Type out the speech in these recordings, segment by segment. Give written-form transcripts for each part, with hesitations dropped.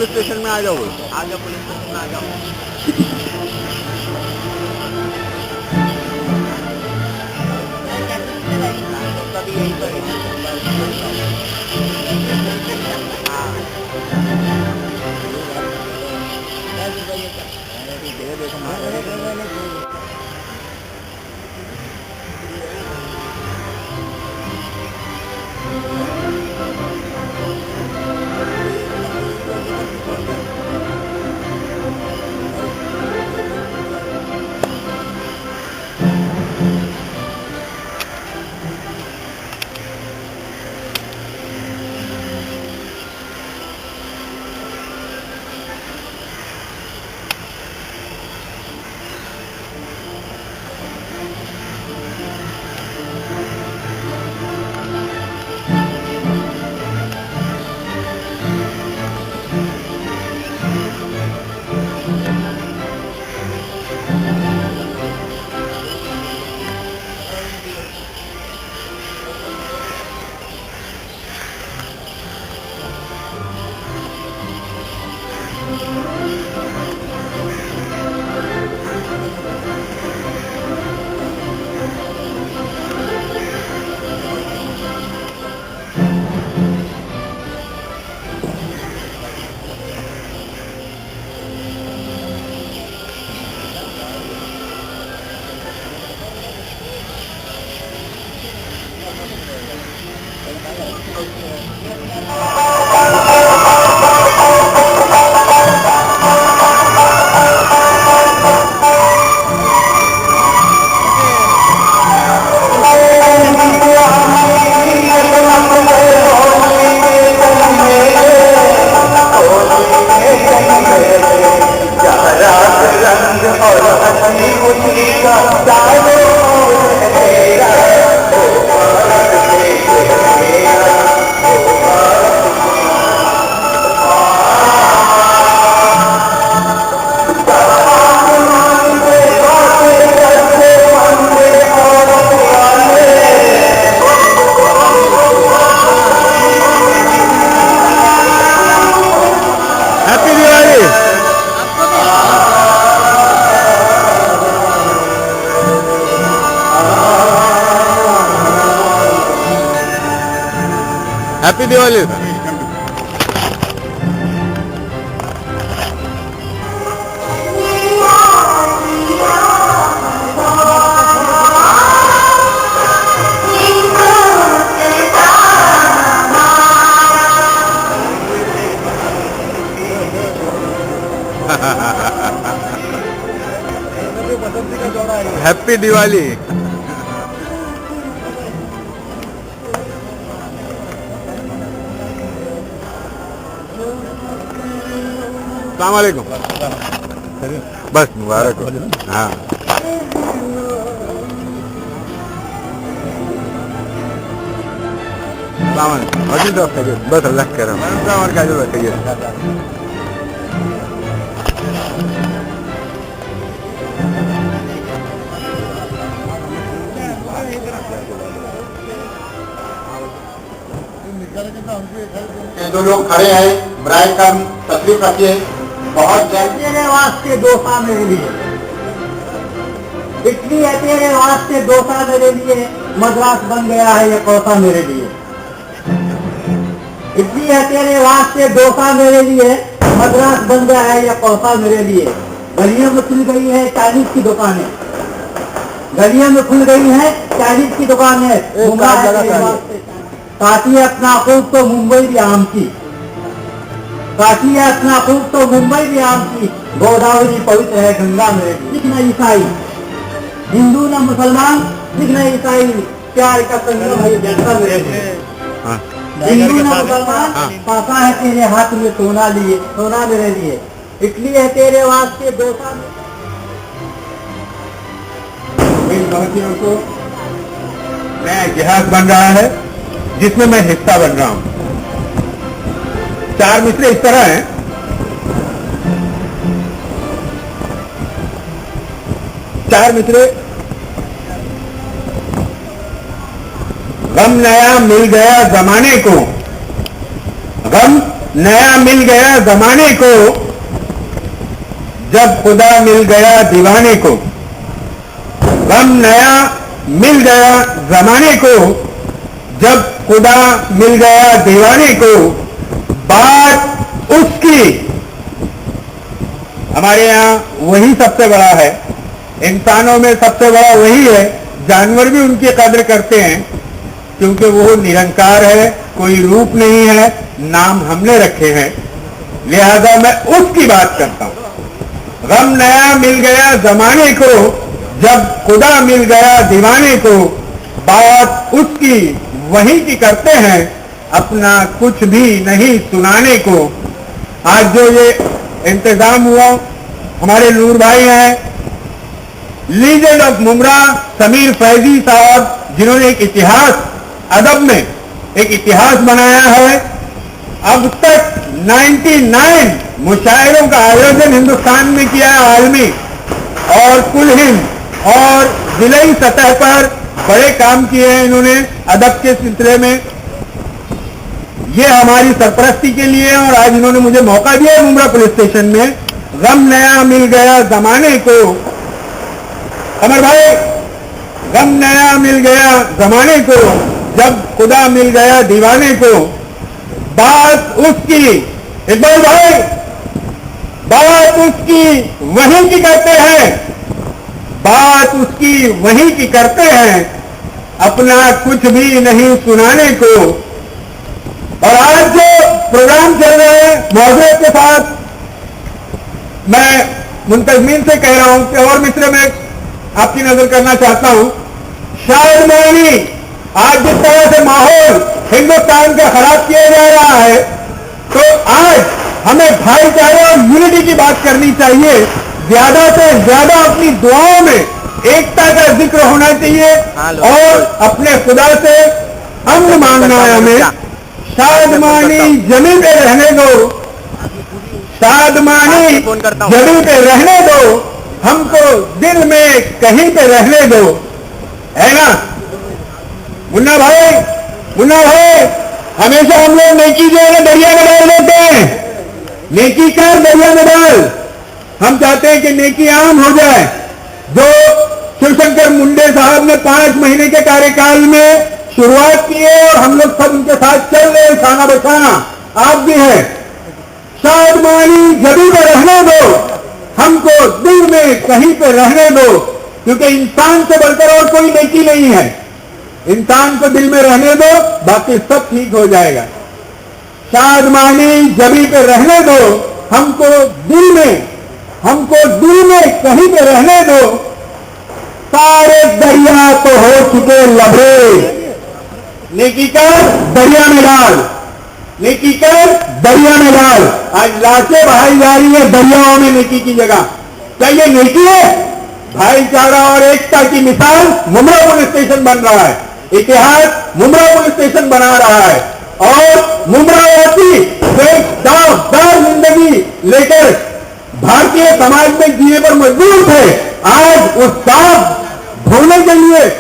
Police station में आ जाओ। आ जाओ, पुलिस स्टेशन में आ जाओ। कभी यही तो हैप्पी दिवाली। हैप्पी दिवाली। अस्सलामुअलैकुम। बस मुबारक हो। हाँ बस अल्लाह कह रहा हूँ। जो लोग खड़े हैं ब्राइड का तकलीफ रखिए। बहुत तेरे वास्ते दोसा मेरे लिए, इटली है तेरे वास्ते दोसा मेरे लिए, मद्रास बन गया है ये कोसा मेरे लिए। इटली है तेरे वास्ते दोसा मेरे लिए, मद्रास बन गया है ये कोसा मेरे लिए। गलियों में खुल गई है चाइनीज की दुकानें, गलियों में खुल गई है चाइनीज की दुकानें। काटी अपना खूब तो मुंबई भी आम की, काटी अपना खूब तो मुंबई भी आम की। गोदावरी पवित्र है गंगा मेरे लिए। सिख न ईसाई, हिंदू न मुसलमान, सिख न ईसाई, प्यार का संगम है जनता मेरे लिए। हिंदू न मुसलमान, पासा है तेरे हाथ में सोना लिए, सोना मेरे लिए। इटली है तेरे वास्ते दोसा। भारतीयों को नया इतिहास बन रहा है जिसमें मैं हिस्सा बन रहा हूं। चार मिसरे इस तरह हैं। चार मिसरे। गम नया मिल गया जमाने को, गम नया मिल गया जमाने को, जब खुदा मिल गया दीवाने को। गम नया मिल गया जमाने को, जब खुदा मिल गया दीवाने को। बात उसकी, हमारे यहाँ वही सबसे बड़ा है, इंसानों में सबसे बड़ा वही है। जानवर भी उनकी कदर करते हैं क्योंकि वो निरंकार है, कोई रूप नहीं है, नाम हमने रखे हैं, लिहाजा मैं उसकी बात करता हूं। गम नया मिल गया जमाने को, जब खुदा मिल गया दीवाने को। बात उसकी वही की करते हैं, अपना कुछ भी नहीं सुनाने को। आज जो ये इंतजाम हुआ, हमारे नूर भाई हैं, लीजेंड ऑफ मुमरा समीर फैजी साहब, जिन्होंने एक इतिहास, अदब में एक इतिहास बनाया है। अब तक 99 मुशायरों का आयोजन हिंदुस्तान में किया है आलमी और कुल हिंद और जिलाई सतह पर बड़े काम किए हैं इन्होंने अदब के सिलसिले में। ये हमारी सरपरस्ती के लिए, और आज इन्होंने मुझे मौका दिया मुमरा पुलिस स्टेशन में। गम नया मिल गया जमाने को, अमर भाई, गम नया मिल गया जमाने को, जब खुदा मिल गया दीवाने को। बात उसकी, इकबाल भाई, बात उसकी वही की करते हैं, बात उसकी वही की करते हैं, अपना कुछ भी नहीं सुनाने को। और आज जो प्रोग्राम चल रहे हैं मौजूद के साथ, मैं मुंतजमीन से कह रहा हूं कि और मित्र में आपकी नजर करना चाहता हूं। शायद मौनी, आज जिस तरह से माहौल हिंदुस्तान का खराब किया जा रहा है, तो आज हमें भाईचारे और यूनिटी की बात करनी चाहिए। ज्यादा से ज्यादा अपनी दुआओं में एकता का जिक्र होना चाहिए और अपने खुदा से अम्न मांगना है हमें। शादमानी जमीन पे रहने दो, शादमानी जमीन पे रहने दो, हमको दिल में कहीं पे रहने दो, है ना मुन्ना भाई? मुन्ना भाई, हमेशा हम लोग नेकी जो है दरिया में डाल देते हैं, नेकी कर दरिया में डाल। हम चाहते हैं कि नेकी आम हो जाए। जो शिवशंकर मुंडे साहब ने 5 महीने के कार्यकाल में शुरुआत की है और हम लोग सब उनके साथ चल रहे हैं, खाना बचाना, आप भी हैं। शादमानी जमीन पे रहने दो, हमको दिल में कहीं पे रहने दो, क्योंकि इंसान से बढ़कर और कोई नेकी नहीं है। इंसान को दिल में रहने दो, बाकी सब ठीक हो जाएगा। शादमानी जमीन पे रहने दो, हमको दिल में कहीं पे रहने दो। सारे दरिया तो हो चुके लबरे, नेकी कर दरिया में डाल, नेकी कर दरिया में डाल। आज लाशें बहाई जा रही है दरियाओं में नेकी की जगह। क्या ये नेकी है? भाईचारा और एकता की मिसाल मुमरा पुलिस स्टेशन बन रहा है, इतिहास मुमरा पुलिस स्टेशन बना रहा है। और मुमरावासी एक दावदार जिंदगी लेकर भारतीय समाज में जीने पर मजबूर थे, आज उस दाव ढोने के लिए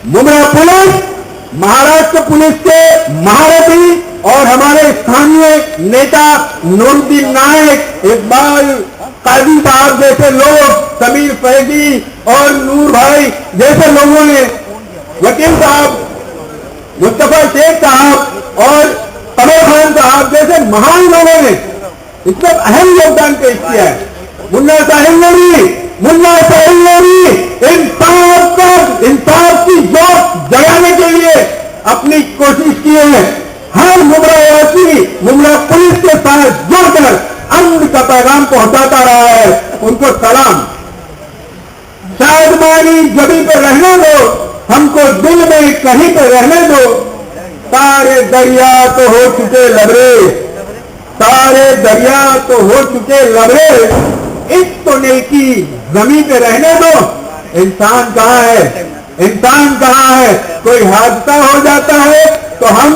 मुमरा पुलिस, महाराष्ट्र पुलिस के महारथी और हमारे स्थानीय नेता नूरुद्दीन नायक, इकबाल काजी साहब जैसे लोग, समीर फैजी और नूर भाई जैसे लोगों ने, वकील साहब, मुस्तफा शेख साहब और कमर खान साहब जैसे महान लोगों ने इसमें अहम योगदान पेश किया है। मुन्ना साहिल ने भी इंसाफ की जोत जगाने के लिए अपनी कोशिश की है। हर मुमरावासी मुमरा पुलिस के साथ जुड़कर अमन का पैगाम पहुंचाता रहा है, उनको सलाम। शादमानी जमीन पर रहने दो, हमको दिल में कहीं पे रहने दो। सारे दरिया तो हो चुके लबरे, सारे दरिया तो हो चुके लबरे, इस तो नेकी जमीन पे रहने दो। इंसान कहाँ है? इंसान कहाँ है? कोई हादसा हो जाता है तो हम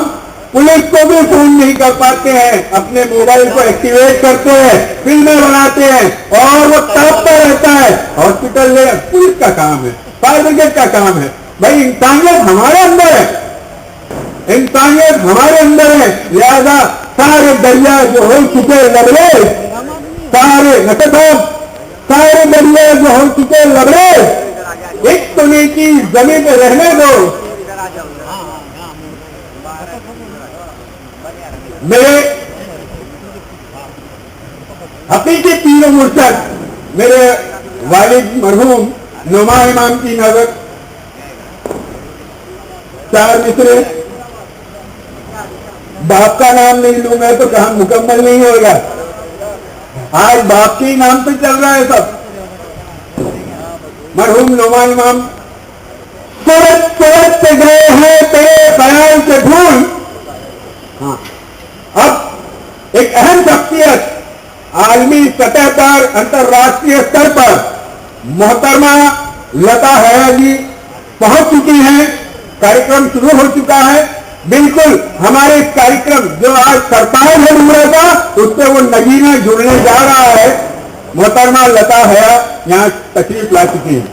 पुलिस को भी फोन नहीं कर पाते हैं, अपने मोबाइल को एक्टिवेट करते हैं, फिल्में बनाते हैं और वो तड़पता रहता है। हॉस्पिटल में पुलिस का काम है, फायर ब्रिगेड का काम है। भाई इंसानियत हमारे अंदर है, इंसानियत हमारे अंदर है, लिहाजा सारे दरिया जो हो चुके लबरेज, सारे सारे दरिया जो हो चुके लबरेज, एक तुने की जमीन पे रहने दो। मेरे हकीकी पीर मुर्शद मेरे वालिद मरहूम नुमा इमाम की नजर, चार मिसरे, बाप का नाम नहीं लूंगा तो कहा मुकम्मल नहीं होगा। आज बाप के नाम पे चल रहा है सब। मरहूम नुमा इमाम सोच से गए हैं तेरे ख्याल से भूल। हाँ, अब एक अहम शख्सियत आलमी सतह पर, अंतर्राष्ट्रीय स्तर पर मोहतरमा लता हयाजी पहुंच चुकी हैं। कार्यक्रम शुरू हो चुका है। बिल्कुल हमारे इस कार्यक्रम जो आज सरताज है मुमरा का, उससे वो नगीना जुड़ने जा रहा है। मोहतरमा लता हया यहां तशरीफ ला चुकी है।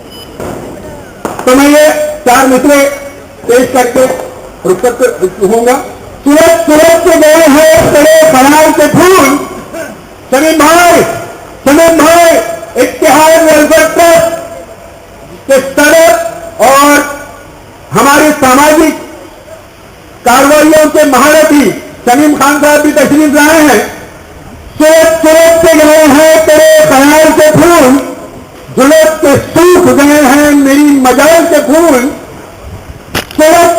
तो मैं ये चार मिसरे पेश करके रुखसत होऊंगा। सूरज से गए हैं तेरे ख्याल से फूल। समीम भाई इत्तेहाद वेलफेयर ट्रस्ट के सदर और हमारे सामाजिक कार्रवाइयों के महारथी समीम खान साहब भी तशरीफ लाए हैं। सूरज से गए हैं तेरे ख्याल से फूल, जुलूस के सूख गए हैं मेरी मजाल के फूल। सूरज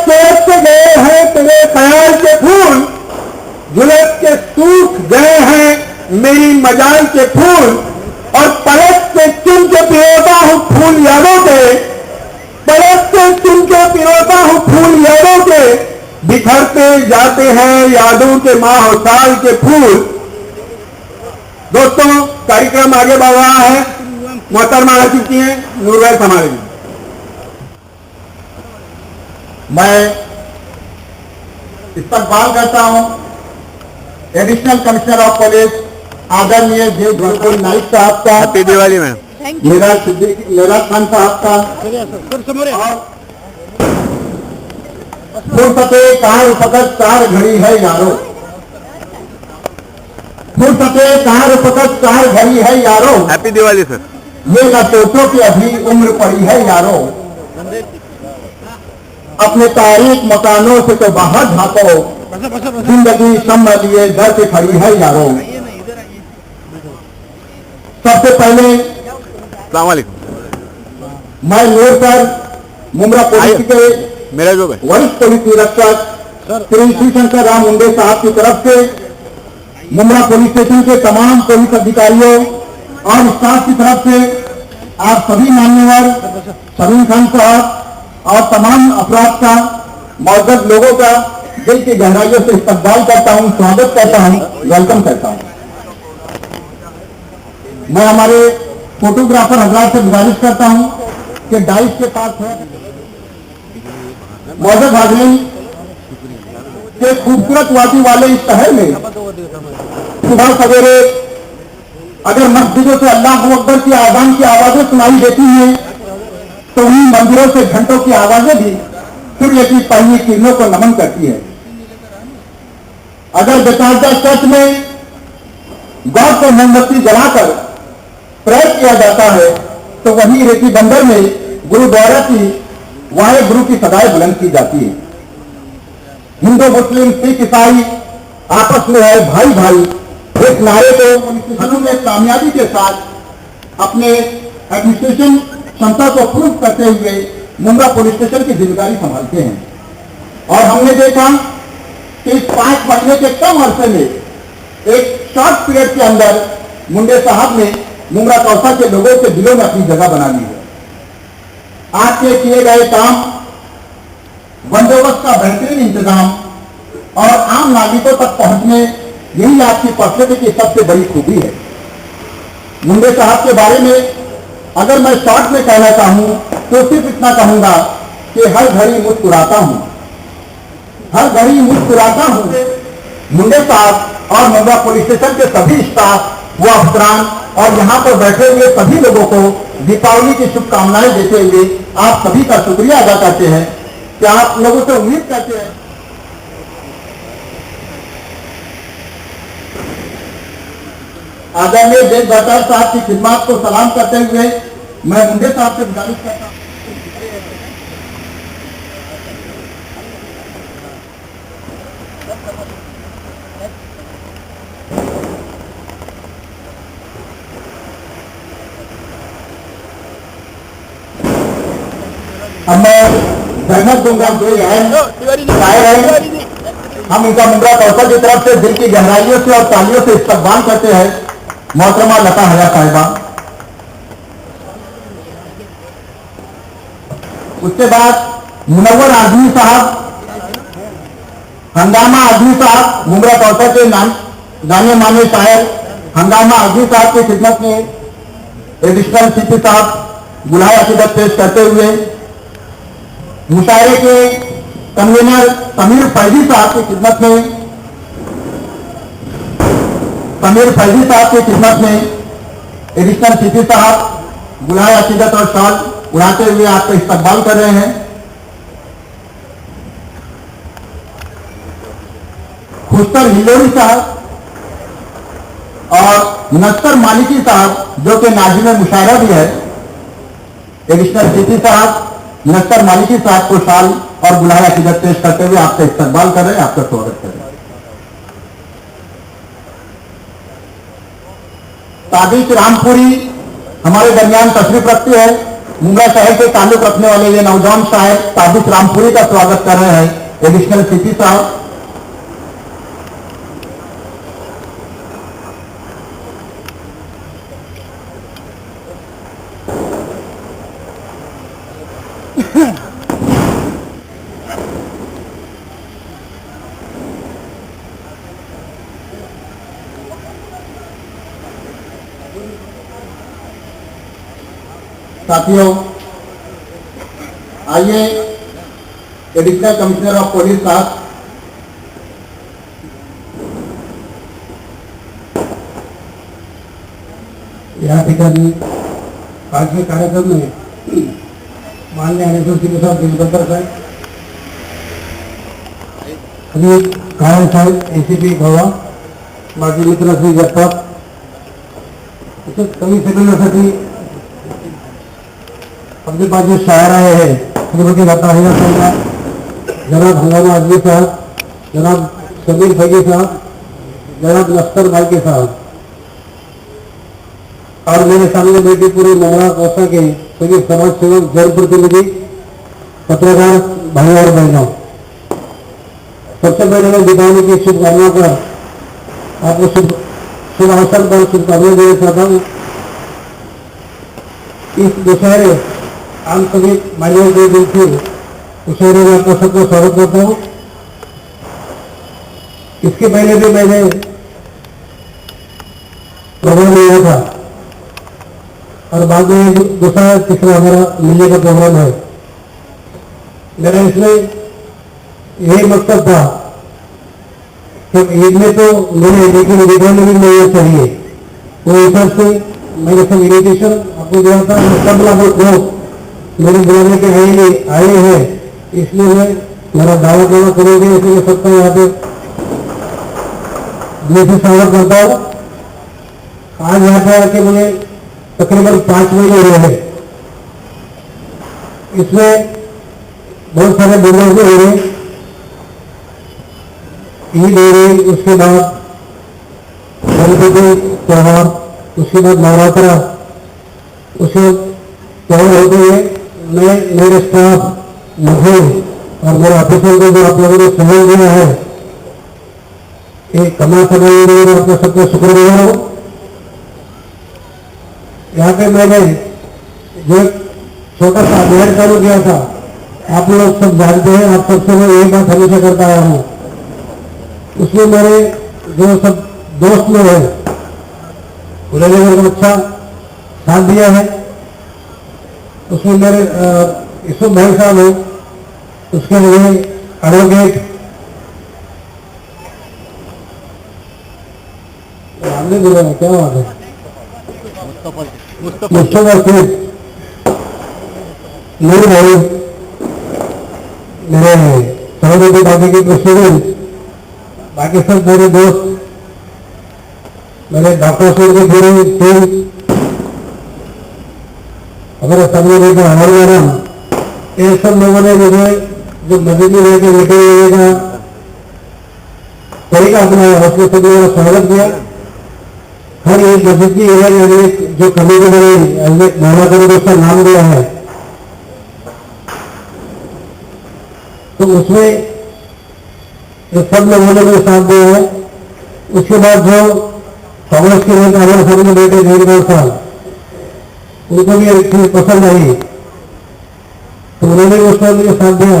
से गए हैं तेरे ख्याल से फूल, जुलूस के सूख गए हैं मेरी मजाल के फूल। और पलक से चुन के पिरोता हूं फूल यादों के, पलक से चुन के पिरोता हूं फूल यादों के, बिखरते जाते हैं यादों के माह और साल के फूल। दोस्तों, कार्यक्रम आगे बढ़ रहा है। मोहतरमा आ चुकी हैं नूरवैस हमारे लिए। मैं इस्तकबाल करता हूं एडिशनल कमिश्नर ऑफ पुलिस आदरणीय जे गुरुकुल नाइक साहब का, हैप्पी दिवाली मैम, मेरा खान साहब का, फुर्सते कार फकत चार घड़ी है यारो, फुर्सते कार फकत चार घड़ी है यारो। Happy Diwali sir. ये न सोचो कि अभी उम्र पड़ी है यारो, अपने तारीख मकानों से तो बाहर झांको, जिंदगी सम लिए घर से खड़ी है यारो। सबसे पहले अस्सलाम वालेकुम। मैं नूर सर मुमरा पुलिस के मेरा जो है वरिष्ठ पुलिस निरीक्षक श्री श्रीशंकर राम मुंडे साहब की तरफ से मुमरा पुलिस स्टेशन के तमाम पुलिस अधिकारियों और स्टाफ की तरफ से आप सभी मान्यवर सलीम खान साहब और तमाम अफराद का, मौजूद लोगों का दिल की गहराइयों से इस्तकबाल करता हूं, स्वागत करता हूं, वेलकम करता हूं। मैं हमारे फोटोग्राफर हजरात से गुजारिश करता हूं कि डाइस के पास है मौजूद हाज़रीन के खूबसूरत वादी वाले इस शहर में सुबह सवेरे अगर मस्जिदों से अल्लाह अकबर की आज़ान की आवाजें सुनाई देती हैं तो उन्हीं मंदिरों से घंटों की आवाजें भी सूर्य की पहली किरणों को नमन करती है। अगर बेताजा चर्च में गौर को मोमबत्ती जलाकर प्रयोग किया जाता है तो वहीं रेती बंदर में गुरुद्वारा की वाहे गुरु की सदाएं बुलंद की जाती है। हिंदू मुस्लिम सिख ईसाई आपस में है भाई भाई, इस नारे को में कामयाबी के साथ अपने एडमिनिस्ट्रेशन क्षमता को प्रूव करते हुए मुंब्रा पुलिस स्टेशन की जिम्मेदारी संभालते हैं। और हमने देखा कि इस 5 महीने के कम अरसे में एक शॉर्ट पीरियड के अंदर मुंडे साहब ने मुंब्रा कौसा के लोगों के दिलों में अपनी जगह बना ली है। आज के किए गए काम, बंदोबस्त का बेहतरीन इंतजाम और आम नागरिकों तक पहुंचने, यही आपकी पर्सनैलिटी की सबसे बड़ी खूबी है। मुंडे साहब के बारे में अगर मैं शॉर्ट में कहना चाहूं तो सिर्फ इतना कहूंगा कि हर घड़ी मुस्कुराता हूं, हर घड़ी मुस्कुराता हूं। मुंडे साहब और मुंब्रा पुलिस स्टेशन के सभी स्टाफ, वो अफसरान और यहाँ पर बैठे हुए सभी लोगों को दीपावली की शुभकामनाएं देते हुए आप सभी का शुक्रिया अदा करते हैं कि आप लोगों से उम्मीद करते हैं आदरणीय जय बटार साहब की खिदमत को सलाम करते हुए मैं मुंडे साहब से गुजारिश करता हूँ। अब मैं जहमत दूंगा जो शायर है, हम इनका मुंद्रा कौशल की तरफ से दिल की गहराइयों से और तालियों से इस्तकबाल करते हैं मोहतरमा लता हया साहिबा। उसके बाद मुनव्वर आजमी साहब, हंगामा आजमी साहब, मुंद्रा कौशल के जाने माने शायर हंगामा आजमी साहब की खिदमत में एडिशनल सीपी साहब गुलाय अकीदत पेश करते हुए मुशायरे के कन्वीनर समीर फैजी साहब की खिदमत में एडिशनल सीपी साहब गुलाय अकीदत और शाल उड़ाते हुए आपका इस्तकबाल कर रहे हैं। खुशतर हिलोरी साहब और नस्तर मालिकी साहब जो कि नाजिम मुशायरा भी है, एडिशनल सीपी साहब नस्तर मालिकी साहब को शाल और गुलाया अकीदत पेश करते हुए आपका इस्तकबाल कर रहे हैं, आपका स्वागत कर रहे हैं। ताबिश रामपुरी हमारे दरमियान तशरीफ रखते हैं। मुंद्रा शहर से ताल्लुक रखने वाले ये नौजवान शायर ताबिश रामपुरी का स्वागत कर रहे हैं एडिशनल सीपी साहब। साथियों, आइए एडिशनल कमिश्नर ऑफ पुलिस साहब यहाँ ठिकाणी आज के कार्यक्रम में माननीय एनएसएस साहब दिलबंदर साहब, श्री कायम साहेब एसीपी गोवा, माझे मित्र श्री जगताप, कमी सेकंदासाठी अपने पास जो शायर आए हैं श्रीमती लता हया साहिबा, जनाब हंगामा आजमी साहब, जनाब समीर फैजी साहब, जनाब नस्तर मालिकी साहब और मेरे सामने बैठे पूरे मुंद्रा कौशल के सभी समाज सेवक, जनप्रतिनिधि, पत्रकार भाई और बहनों, सबसे पहले मैं दीपावली की शुभकामनाओं का आपको शुभ अवसर पर शुभकामनाएं देना चाहता हूँ। इस दशहरे आम सभी मान्यवर दे दिल से दशहरे में आपका सबको स्वागत करता हूँ। इसके पहले भी मैंने प्रोग्राम लिया था और बाद में दूसरा तीसरा हमारा मिलने का प्रोग्राम है। मेरा इसमें यही मकसद था कि ईद में तो मैंने लेकिन विधान में भी नहीं चाहिए, वो हिसाब से मैंने सब इन्विटेशन आपको दिया था। सब लोग मेरे बुलाने के आए हैं, इसलिए मैं मेरा दावा दावा करेंगे, इसलिए सबका यहाँ पे दिल से स्वागत करता हूँ। आज यहाँ पे आके मुझे तकरीबन 5 महीने हुए हैं। इसमें बहुत सारे बिजनेस भी हो रहे, ईद हो रही, उसके बाद गणपति त्यौहार, उसके बाद नवरात्रा, उसके त्यौहार होते हुए मैं मेरे स्टाफ, मुझे और मेरे ऑफिसर को जो आप लोगों ने सहयोग दिया है, एक कमा समय में आपका सबको शुक्रगुजार हूँ। यहाँ पे मैंने जो छोटा सा अभियान चालू किया था, आप लोग सब जानते हैं, आप सबसे मैं यही बात हमेशा करता आया हूँ। उसमें मेरे जो सब दोस्त लोग हैं उन्होंने मेरे को अच्छा साथ दिया है। उसमें मेरे यूसुफ भाई साहब हैं, उसके लिए एडवोकेट हमने बोला है, क्या बात है, मुस्तफा शेख, नूर भाई, मेरे सहयोगी पार्टी के प्रेसिडेंट, बाकी सब मेरे दोस्त मैंने डॉक्टर से की पूरी टीम हमारे सामने लेकर हमारे मैडम ये सब लोगों ने मुझे जो मस्जिद में लेके बैठे हुए का तरीका अपनाया, उसके सभी लोगों ने स्वागत किया। हर एक मस्जिद की एरिया में जो कमेटी बनी मोहम्मद को उसका नाम दिया है, तो उसमें ये सब लोगों ने मेरे साथ दिया है। उसके बाद जो कांग्रेस के नेता हमारे सामने बैठे जयगोपाल साहब, उनको भी एक चीज पसंद आई तो उन्होंने भी उसका मुझे साथ दिया।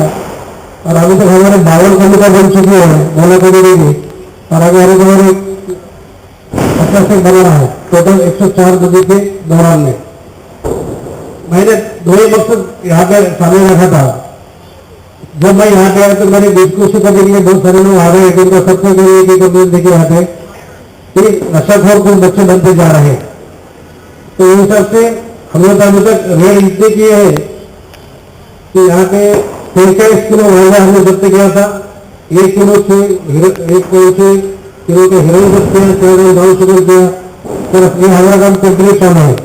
और अभी तक हमारे 52 कमिटियां बन चुकी है मोहल्ला कमेटी की, और आगे हमारे 50 से बना है टोटल 104 बजे के दौरान में। मैंने दो ही मकसद यहाँ पे सामने रखा था। जब मैं यहाँ पे आया तो मैंने डिस्कशन करने के लिए बहुत सारे लोग आ गए कि उनका सबसे पहले कि कंप्लेंट देखे यहाँ पे कि नशाखोर कुछ बच्चे बनते जा रहे हैं। तो इन सबसे हम लोग अभी तक रेड इतने किए हैं कि यहाँ पे 43 किलो गांजा हमने जब्त किया था, 1 किलो से 1 किलो के हेरोइन जब्त किया, 4 ब्राउन शुगर किया, सिर्फ 1000 ग्राम कंप्लीट होना है।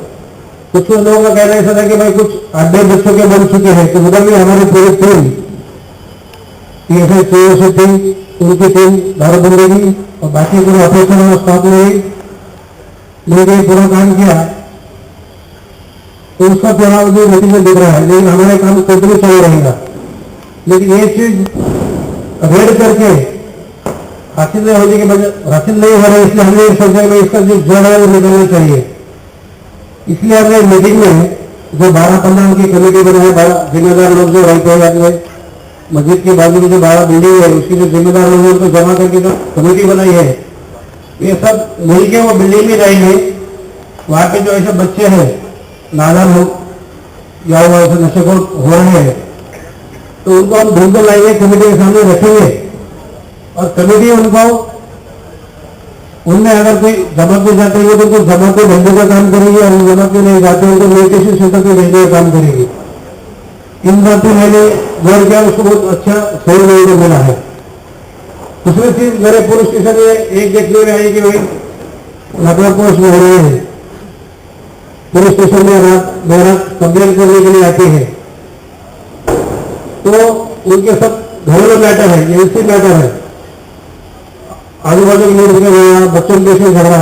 कुछ लोगों का कहना ऐसा था कि भाई कुछ अड्डे बच्चों के बन चुके हैं, तो उधर भी हमारी पूरी टीम ऐसे चोरों से टीम उनकी टीम दारू बंदेगी और बाकी पूरे ऑपरेशन और स्टाफ ने मिलकर पूरा काम किया, तो उसका प्रभाव जो नतीजा दिख रहा है। लेकिन हमारे काम कंटिन्यू चल रहेगा। लेकिन ये चीज रेड करके हासिल नहीं होने के बजाय हासिल नहीं हो रहा है, इसलिए हमने सोचा कि इसका जो जड़ है वो निकलना चाहिए। इसलिए हमने मीटिंग में जो 12-15 की कमेटी बनाई, जिम्मेदार लोग जो रहते हैं मस्जिद के बाजू में जो 12 बिल्डिंग है उसकी जो जिम्मेदार लोग उनको जमा करके जो कमेटी बनाई है, ये सब मिलके वो बिल्डिंग में जाएंगे। वहां पे जो ऐसे बच्चे हैं नादान हो या वो ऐसे नशेखोर हो रहे हैं, तो उनको हम ढूंढ कर लाएंगे, कमेटी के सामने रखेंगे और कमेटी उनको उनमें अगर कोई जमा पे जाते हैं तो उनको जमा पे भेजने का काम करेगी, और जमा पे नहीं जाते हैं तो मेडिटेशन सेंटर पे भेजने का काम करेगी। इन बात पे मैंने गौर किया, उसको बहुत अच्छा सही निर्णय मिला है। दूसरी चीज मेरे पुलिस स्टेशन में एक देखने में आई कि भाई लखनऊ पुलिस में हो रहे हैं, पुलिस स्टेशन में रात कंप्लेन करने के लिए आते हैं, तो उनके सब घरेलू मैटर है, एजेंसी मैटर है, आजू बाजू के लोग झगड़ा, बच्चों के से झगड़ा,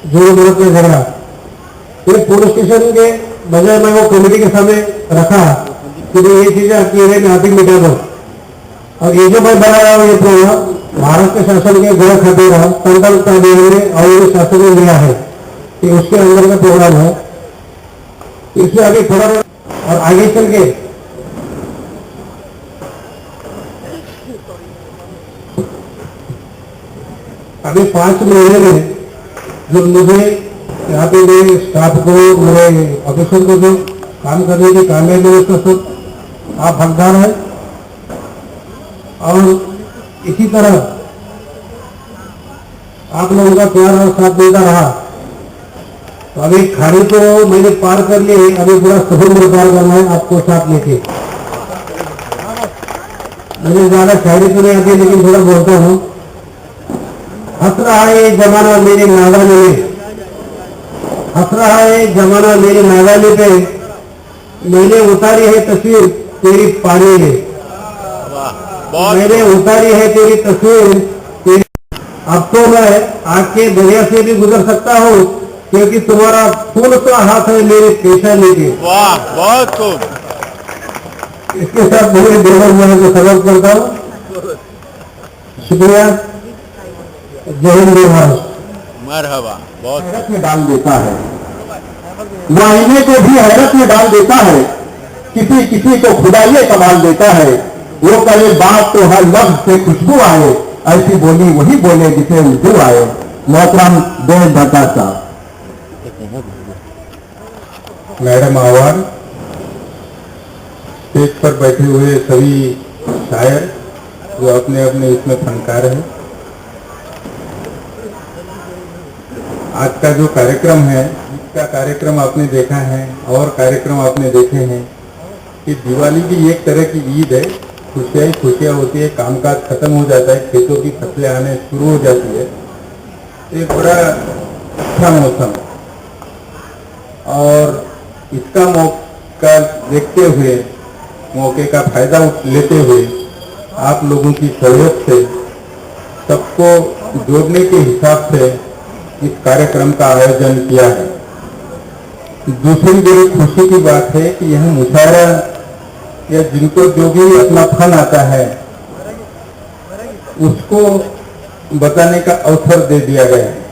जोड़ों मर्द के झगड़ा, ये पुलिस स्टेशन के बजाय मैं वो कमेटी के सामने रखा कि ये चीजें आपकी एरिया में आती मिटा दो। और ये जो मैं बना रहा हूँ ये प्रोग्राम भारत के शासन के गृह खाते रहा सेंट्रल कैबिनेट और ये शासन ने लिया है कि उसके अंदर का प्रोग्राम है। इससे आगे थोड़ा और आगे चल के अभी 5 महीने में जो मुझे यहाँ पे मेरे स्टाफ को मेरे ऑफिसर को जो काम करने की कामयाबी है उसका सब आप हकदार है। और इसी तरह आप लोगों का प्यार और साथ देता रहा तो अभी खाड़ी को मैंने पार कर लिए, अभी पूरा समुद्र पार करना है आपको साथ लेके। मुझे ज्यादा शायरी तो नहीं आती लेकिन थोड़ा बोलता हूँ। हंस रहा है ये जमाना मेरे नादानी में, हंस रहा है जमाना मेरे नादानी पे, मैंने उतारी है तस्वीर तेरी पानी में, मैंने उतारी है तेरी तस्वीर तेरी। अब तो मैं आग के दरिया से भी गुजर सकता हूँ क्योंकि तुम्हारा फूल सा हाथ है मेरे पेशा लेके। वाह, बहुत खूब। इसके साथ मेरे देवर मैं को सबक करता हूँ। शुक्रिया, जय हिंद महाराज। मरहबा, बहुत हैरत में डाल देता है, मुआइने को भी हैरत में डाल देता है, किसी किसी को खुदाइए कमाल देता है। वो करे बात तो हर लफ्ज से खुशबू आए, ऐसी बोली वही बोले जिसे उर्दू आए। मोहतरम देव भट्टा साहब। मैडम आवार, स्टेज पर बैठे हुए सभी शायर जो अपने अपने इसमें फनकार हैं, आज का जो कार्यक्रम है इसका कार्यक्रम आपने देखा है और कार्यक्रम आपने देखे हैं कि दिवाली भी एक तरह की ईद है। खुशियाँ खुशियाँ होती है, कामकाज खत्म हो जाता है, खेतों की फसलें आने शुरू हो जाती है। एक बड़ा अच्छा मौसम और इसका मौका देखते हुए, मौके का फायदा लेते हुए आप लोगों की सहयोग से सबको जोड़ने के हिसाब से इस कार्यक्रम का आयोजन किया है। दूसरी बड़ी खुशी की बात है कि यह मुशायरा या जिनको जो भी अपना फन आता है उसको बताने का अवसर दे दिया गया है।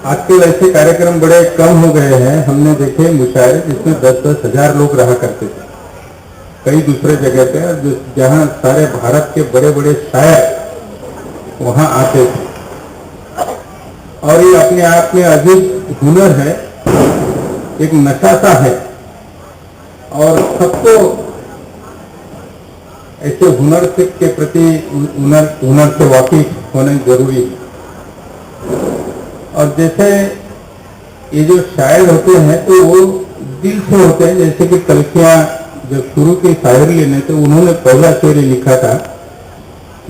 आजकल ऐसे कार्यक्रम बड़े कम हो गए हैं। हमने देखे मुशायरे जिसमें 10-10 हजार लोग रहा करते थे कई दूसरे जगह पे, जहां सारे भारत के बड़े बड़े शायर वहां आते थे। और ये अपने आप में अजीब हुनर है, एक नशा सा है और सबको ऐसे हुनर के प्रति हुनर से वाकिफ होने जरूरी है। और जैसे ये जो शायर होते हैं तो वो दिल से होते हैं। जैसे कि कलकियां जब शुरू की शायरी ने तो उन्होंने पहला शेर लिखा था,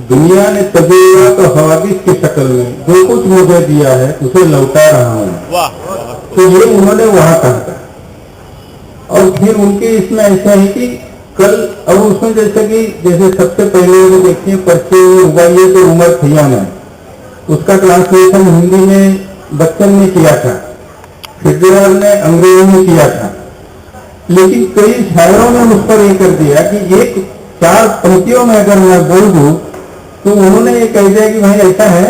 दुनिया ने तजुर्बा तो हवादिस की शक्ल में जो कुछ मुझे दिया है उसे लौटा रहा हूँ। तो ये उन्होंने वहां कहा था। और फिर उनके इसमें ऐसा है कि कल अब उसमें जैसे सबसे पहले वो देखिए पर्चे उगाइए तो उमर खैयाम है, उसका ट्रांसलेशन हिंदी में बच्चन ने किया था, फिरदौस ने अंग्रेजी में किया था। लेकिन कई शायरों ने उस पर ये कर दिया कि एक 4 पंक्तियों में अगर मैं बोल दूं तो उन्होंने ये कह दिया कि भाई ऐसा है,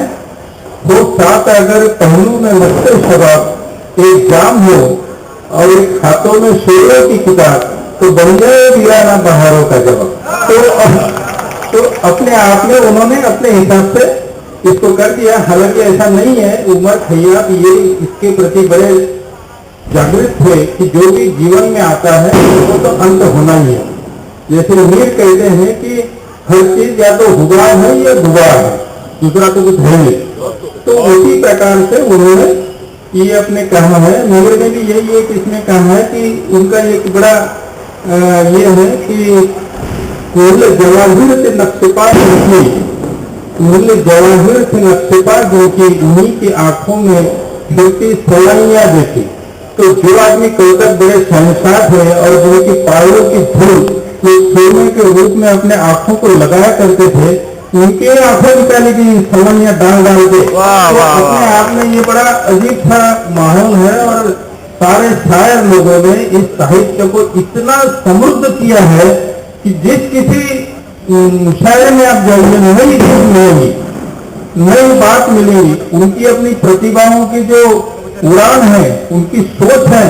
वो 7 अगर पहलू में लगते शबाब एक जाम हो और एक हाथों में शेरों की किताब तो बन जाए वीराना बहारों का जवाब। तो अपने आप में उन्होंने अपने हिसाब से इसको कर दिया। हालांकि ऐसा नहीं है, उमर खैयाम ये इसके प्रति बड़े जागृत थे कि जो भी जीवन में आता है वो तो अंत होना ही है। जैसे मीर कहते हैं कि हर चीज या तो हुआ है या दुआ है, दूसरा तो कुछ है नहीं। तो उसी प्रकार से उन्होंने ये अपने कहा है। मीर ने भी यही एक इसमें कहा है कि उनका एक बड़ा ये है कि मूल्य जवाहिर से नक्शेपा मूल्य जवाहिर से नक्शेपा जो कि उन्हीं की आंखों में छोटी सलाइयां देखी। तो जो आदमी कल तक बड़े शहंशाह थे और जिनकी पायों की धूल तो सोने के रूप में अपने आंखों को लगाया करते थे, उनके आंखों निकाली गई सलाइयां डाल डाल के। तो अपने आप में ये बड़ा अजीब सा माहौल है। और सारे शायर लोगों ने इस साहित्य को इतना समृद्ध किया है कि जिस किसी शायर में आप जाइए नई चीज मिलेगी, नई बात मिलेगी। उनकी अपनी प्रतिभाओं की जो उड़ान है, उनकी सोच है,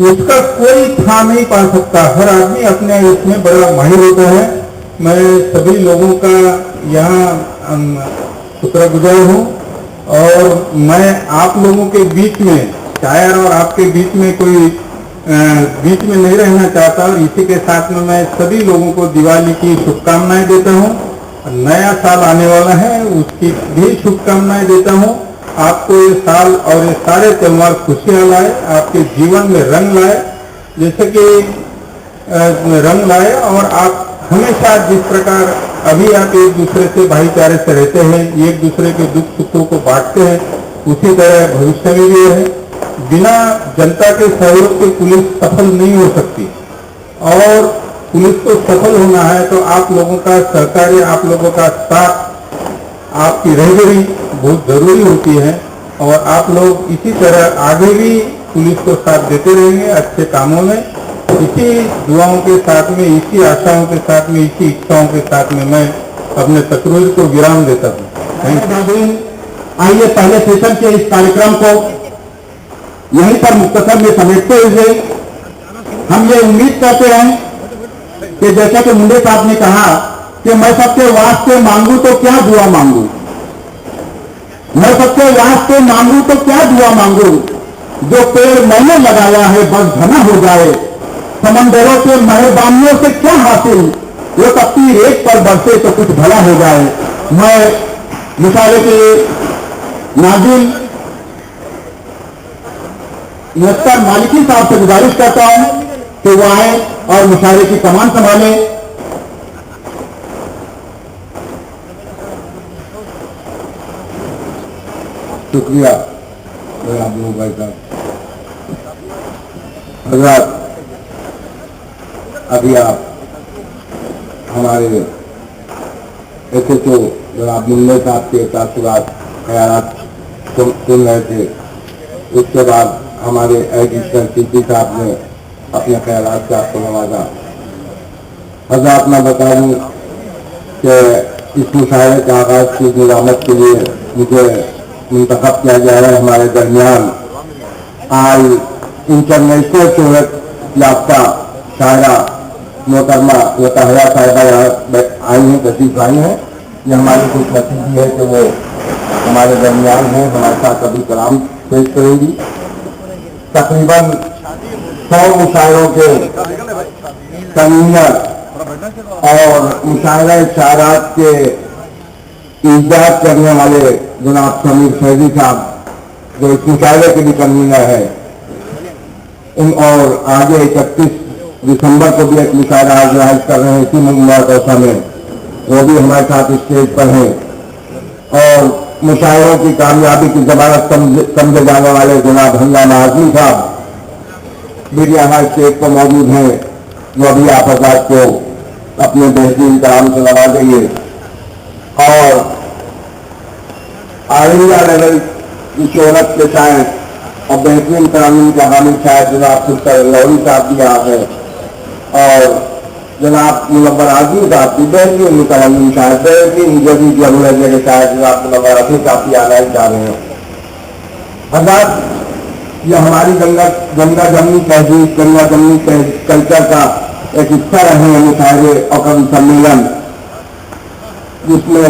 उसका कोई था नहीं पा सकता। हर आदमी अपने इसमें बड़ा माहिर होता है। मैं सभी लोगों का यहाँ शुक्रगुजार हूँ और मैं आप लोगों के बीच में, शायर और आपके बीच में कोई बीच में नहीं रहना चाहता। और इसी के साथ में मैं सभी लोगों को दिवाली की शुभकामनाएं देता हूँ। नया साल आने वाला है, उसकी भी शुभकामनाएं देता हूँ। आपको ये साल और ये सारे त्योहार खुशियां लाए, आपके जीवन में रंग लाए, जैसे कि रंग लाए। और आप हमेशा जिस प्रकार अभी आप एक दूसरे से भाईचारे से रहते हैं, एक दूसरे के दुख सुखों को बांटते हैं, उसी तरह भविष्य में भी है। बिना जनता के सहयोग के पुलिस सफल नहीं हो सकती और पुलिस को सफल होना है तो आप लोगों का सहकार्य, आप लोगों का साथ, आपकी रहबरी बहुत जरूरी होती है। और आप लोग इसी तरह आगे भी पुलिस को साथ देते रहेंगे अच्छे कामों में। इसी दुआओं के साथ में, इसी आशाओं के साथ में, इसी इच्छाओं के साथ में मैं अपने तकरीर को विराम देता हूँ। आइए पहले सेशन के इस कार्यक्रम को यहीं पर मुख्तसर में समेटते हुए हम ये उम्मीद करते हैं कि जैसा कि मुंडे साहब ने कहा कि मैं सबके वास्ते मांगू तो क्या दुआ मांगू, मैं सबके वास्ते मांगू तो क्या दुआ मांगू, जो पेड़ मैंने लगाया है बस घना हो जाए, समंदरों के मेहरबानियों से क्या हासिल, वो तपती रेत पर बरसे तो कुछ भला हो जाए। मैं मुशायरे के नाज़िम मुख्तार मालिकी साहब से गुजारिश करता हूं कि वो आए और मुशायरे की कमान संभाले। शुक्रिया। आप लोगों भाई साहब, हजरत अभी आप हमारे SHO जनाब मुन्ने साहब के तासुरात ख्यालात सुन रहे थे। उसके बाद हमारे एडिशनल CP साहब ने अपने ख्यालात से आपको नवाजा। हजरत मैं बता दूं कि इस मुशायरे के आगाज की निजामत के लिए मुझे मुंतखब किया गया है। हमारे दरमियान आज इंटरनेशनल शोहरत याफ्ता शायरा मोहतरमा लताहया साहिबा यहाँ आई हैं, तशरीफ आई हैं। ये हमारी खुश नसीबी है कि वो हमारे दरमियान हैं, हमारे साथ कभी कलाम पेश करेंगी। तकरीबन 100 मुशायरों के कन्वीनर और मुशायरा शायरात के ईजाद करने वाले जनाब समीर फैजी साहब, जो इस मुशायरे के भी कन्वीनर है, और आगे 31 दिसंबर को भी एक मुशायरा ऑर्गेनाइज कर रहे हैं इसी मुबारक में, वो भी हमारे साथ स्टेज पर हैं। और मुशायरों की कामयाबी की जमानत समझे जाने वाले जनाब हंगामा आजमी साहब भी यहाँ स्टेज पर मौजूद हैं, वो अभी आप हज़रात को अपने बेहतरीन काम से लगा देंगे। और ऑल इंडिया लेवल की शोहरत के शायर और बेहतरीन कानून के हामिद शायर जनाब सुल्तान लौरी साहब भी यहाँ हैं, और जनाब मुनव्वर आजमी साहब की बेहतरीन मुतवल्लिम शायर, बेहतरीन जदीद लहजे के शायर जनाब मुनव्वर आजमी साहब भी आना जा रहे हैं। हज़रात ये हमारी गंगा जमनी तहजीब, गंगा जमनी कल्चर का एक हिस्सा रहे हैं मुशायरे और कवि सम्मेलन, जिसमें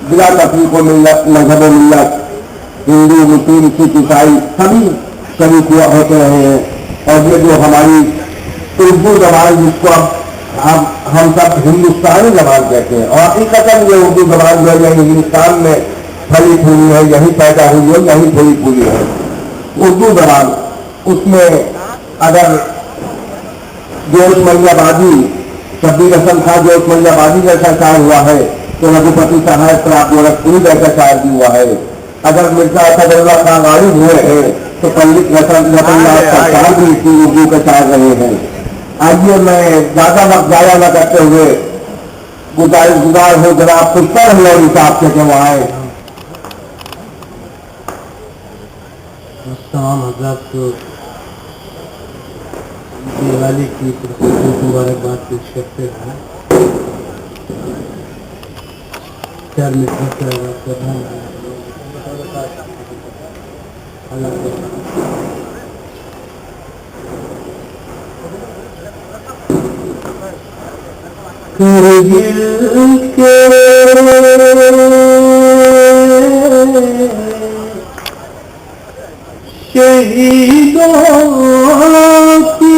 बिला तफरीक व मिल्लत, मजहब व मिल्लत, हिंदू मुस्लिम सिख ईसाई सभी शरीक हुआ होते रहे हैं। और ये जो हमारी उर्दू जबान, जिसको अब हम सब हिंदुस्तानी जबान कहते हैं, और हकीकतन ये उर्दू जबान जो है हिंदुस्तान में फली फूली है, यही पैदा हुई है, यही फली फूली है उर्दू जबान। उसमें अगर जोशमैयाबादी, शब्बीर हसन खां जोशमैयाबादी जैसा शायर हुआ है, तो रघुपति साहब प्राप्त गोरखपुरी जैसा शायर भी हुआ है। अगर मिर्जा असदुल्लाह खां गालिब हुए हैं, तो पंडित रतनलाल सरकार भी इसी उर्दू के शायर रहे हैं। आइए मैं ज्यादा वक्त जाया न करते हुए गुजार हो जनाब पुष्कर लौरी साहब से कि वहाँ आए। तमाम हज़रात को दिवाली की मुबारकबाद पेश करते हैं। 4 मिनट से आवाज़ कर रहा हूँ। करगिल के शहीदों की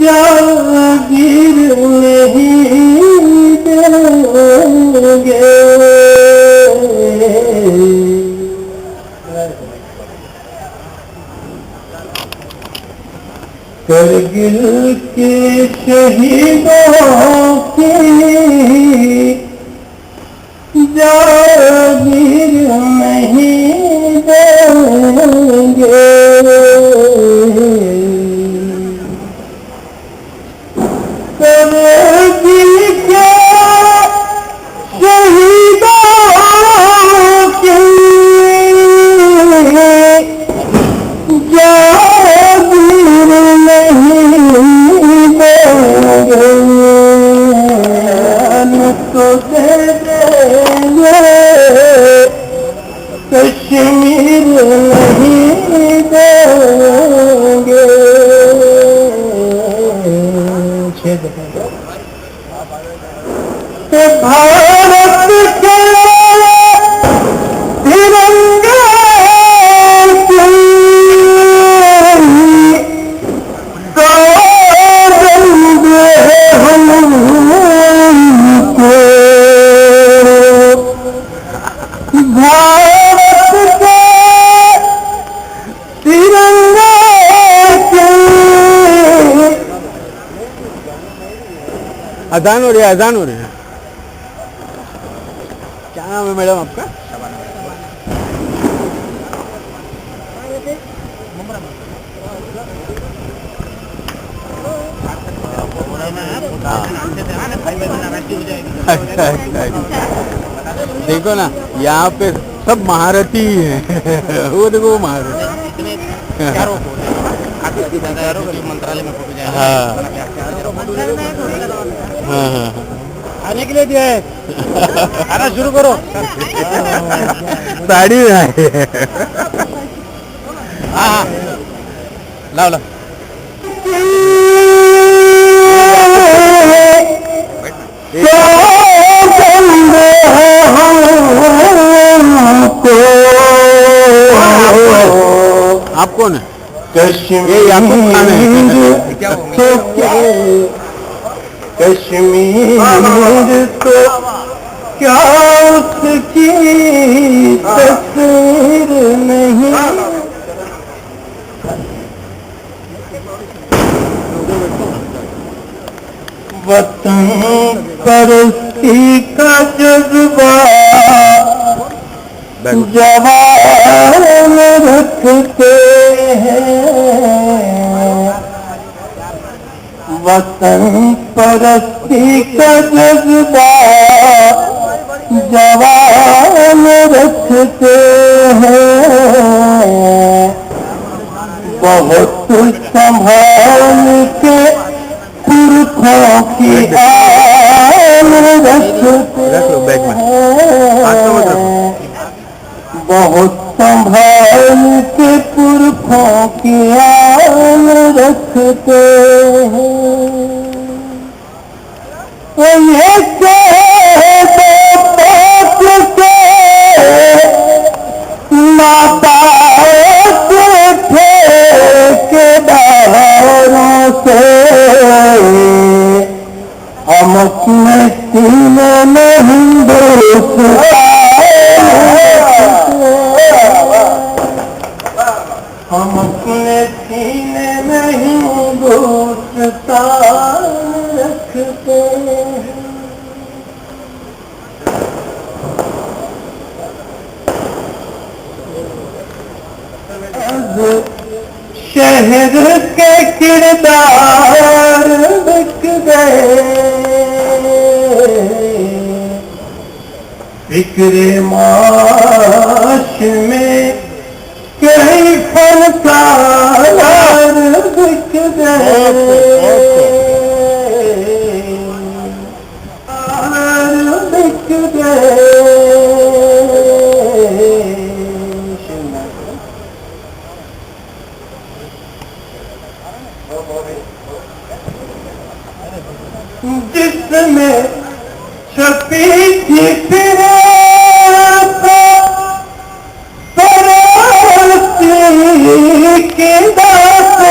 जागीर नहीं देंगे, करगिल के शहीदों की जागीर नहीं देंगे। करगिल के शहीदों की जागीर नहीं देंगे, तो दे देंगे कश्मीर नहीं देंगे। भारत के तिरंगे की अजान हो रही है, अजान हो रही है। क्या नाम है मैडम आपका? अच्छा अच्छा अच्छा। देखो ना यहाँ पे सब महारथी ही हैं। वो देखो वो महारथी। मंत्रालय में फोटो जाए। हाँ हाँ हाँ। आने के लिए दिया है। आना शुरू करो। साड़ी में आए। हाँ हाँ लाओ लाओ। आप कौन है? कश्मीर ये याकूब खान है। क्या हो तो क्या कश्मीर तो क्या उसकी तस्वीर नहीं। वतन परस्ती का जज्बा जवान रखते हैं। वतन परस्ती का जज्बा जवान रखते हैं। बहुत संभाल के पुरखों की आन रखते हैं। बहुत संभाल के पुरखों की आन रखते हैं। ये कह दो बात के माता के ठेकेदारों से हम अपने सीने में हिंदुस्तान हम अपने सीने में हिंदुस्तान रखते हैं। शहर के किरदार बिक गए। फिक्रे माश में कई फनकार बिक गए। बिक गए। जिसमें छपी थी की दास्तां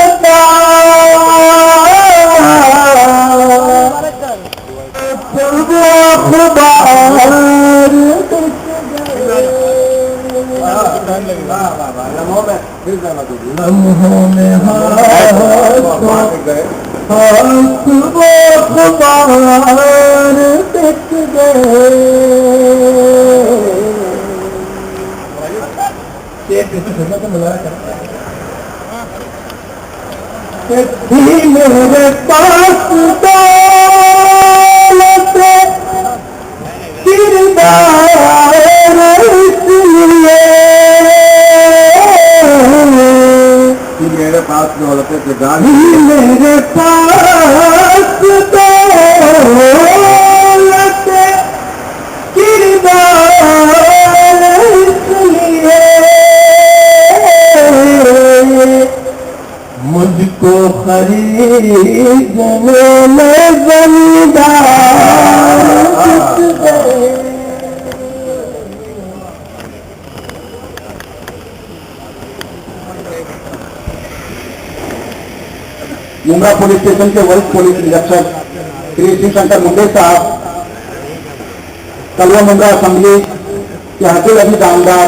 लम्हों में हाथ अखबार बिक गए। थी मेरे पास दौलत किरदार इसलिए मेरे पास दौलत किरदार मेरे पास दौलत किरदार इसलिए मुझको खरीदने में जमींदार मुंब्रा पुलिस स्टेशन के वरिष्ठ पुलिस निरीक्षक श्री शिवशंकर मुंडे साहब, कलवा मुंब्रा असेंबली के हकील अभी दामदार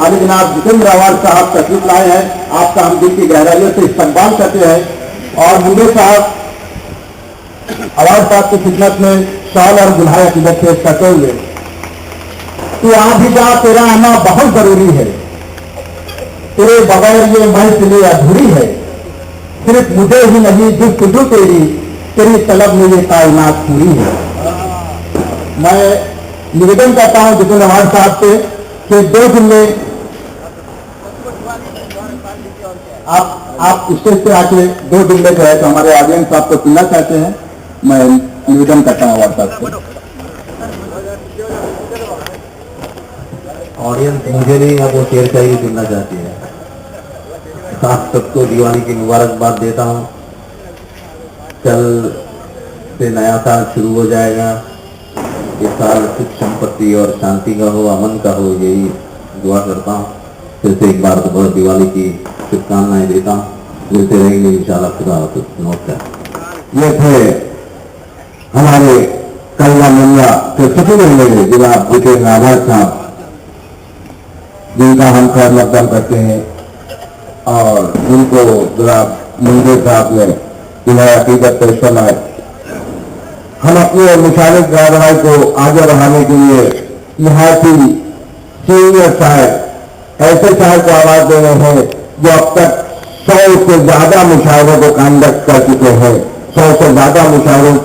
आदि जनाब जितेंद्र रावत साहब तशरीफ लाए हैं। आपका हम दिल की गहराइयों से इस्तकबाल करते हैं। और मुंडे साहब आवाज साहब की खिदमत में शॉल और गुल्हार अकीदत पेश करते हुए, तू आ भी जा, तेरा आना बहुत जरूरी है। तेरे बगैर ये महफिल अधूरी है। सिर्फ मुझे ही नहीं गुफ्तगू तेरी तेरी तलब में ये कायनात पूरी है। मैं निवेदन करता हूं जितेंद्र आव्हाड साहब से कि 2 जुमले आप स्टेज पे आके 2 जुमले जो है तो हमारे ऑडियंस आपको सुनना चाहते हैं। मैं निवेदन करता हूं आव्हाड साहब से। ऑडियंस मुझे नहीं अब वो शेर शायरी सुनना चाहती है। आप सबको दिवाली की मुबारकबाद देता हूँ। कल से नया साल शुरू हो जाएगा। ये साल सुख संपत्ति और शांति का हो, अमन का हो, यही दुआ करता हूँ। फिर से एक बार दोबारा दिवाली की शुभकामनाएं देता हूँ। मिलते रहेंगे इंशाल्लाह। खुदा हाफिज़। नमस्कार। ये थे हमारे कल्ला मुंडा के सचिव रहे जनाब जितेंद्र आव्हाड साहब, जिनका हम खैर मकदम करते हैं और जिनको जनाब मुंडे साहब ने इन्हें अकीदत पेश फरमाए। हम अपने मुशारिक कार्रवाई को आगे बढ़ाने के लिए निहायती सीनियर शायर, ऐसे शायर को आवाज दे रहे हैं जो अब तक 100 से ज्यादा मुशायरों को कंडक्ट कर चुके हैं, 100 से ज्यादा मुशायरों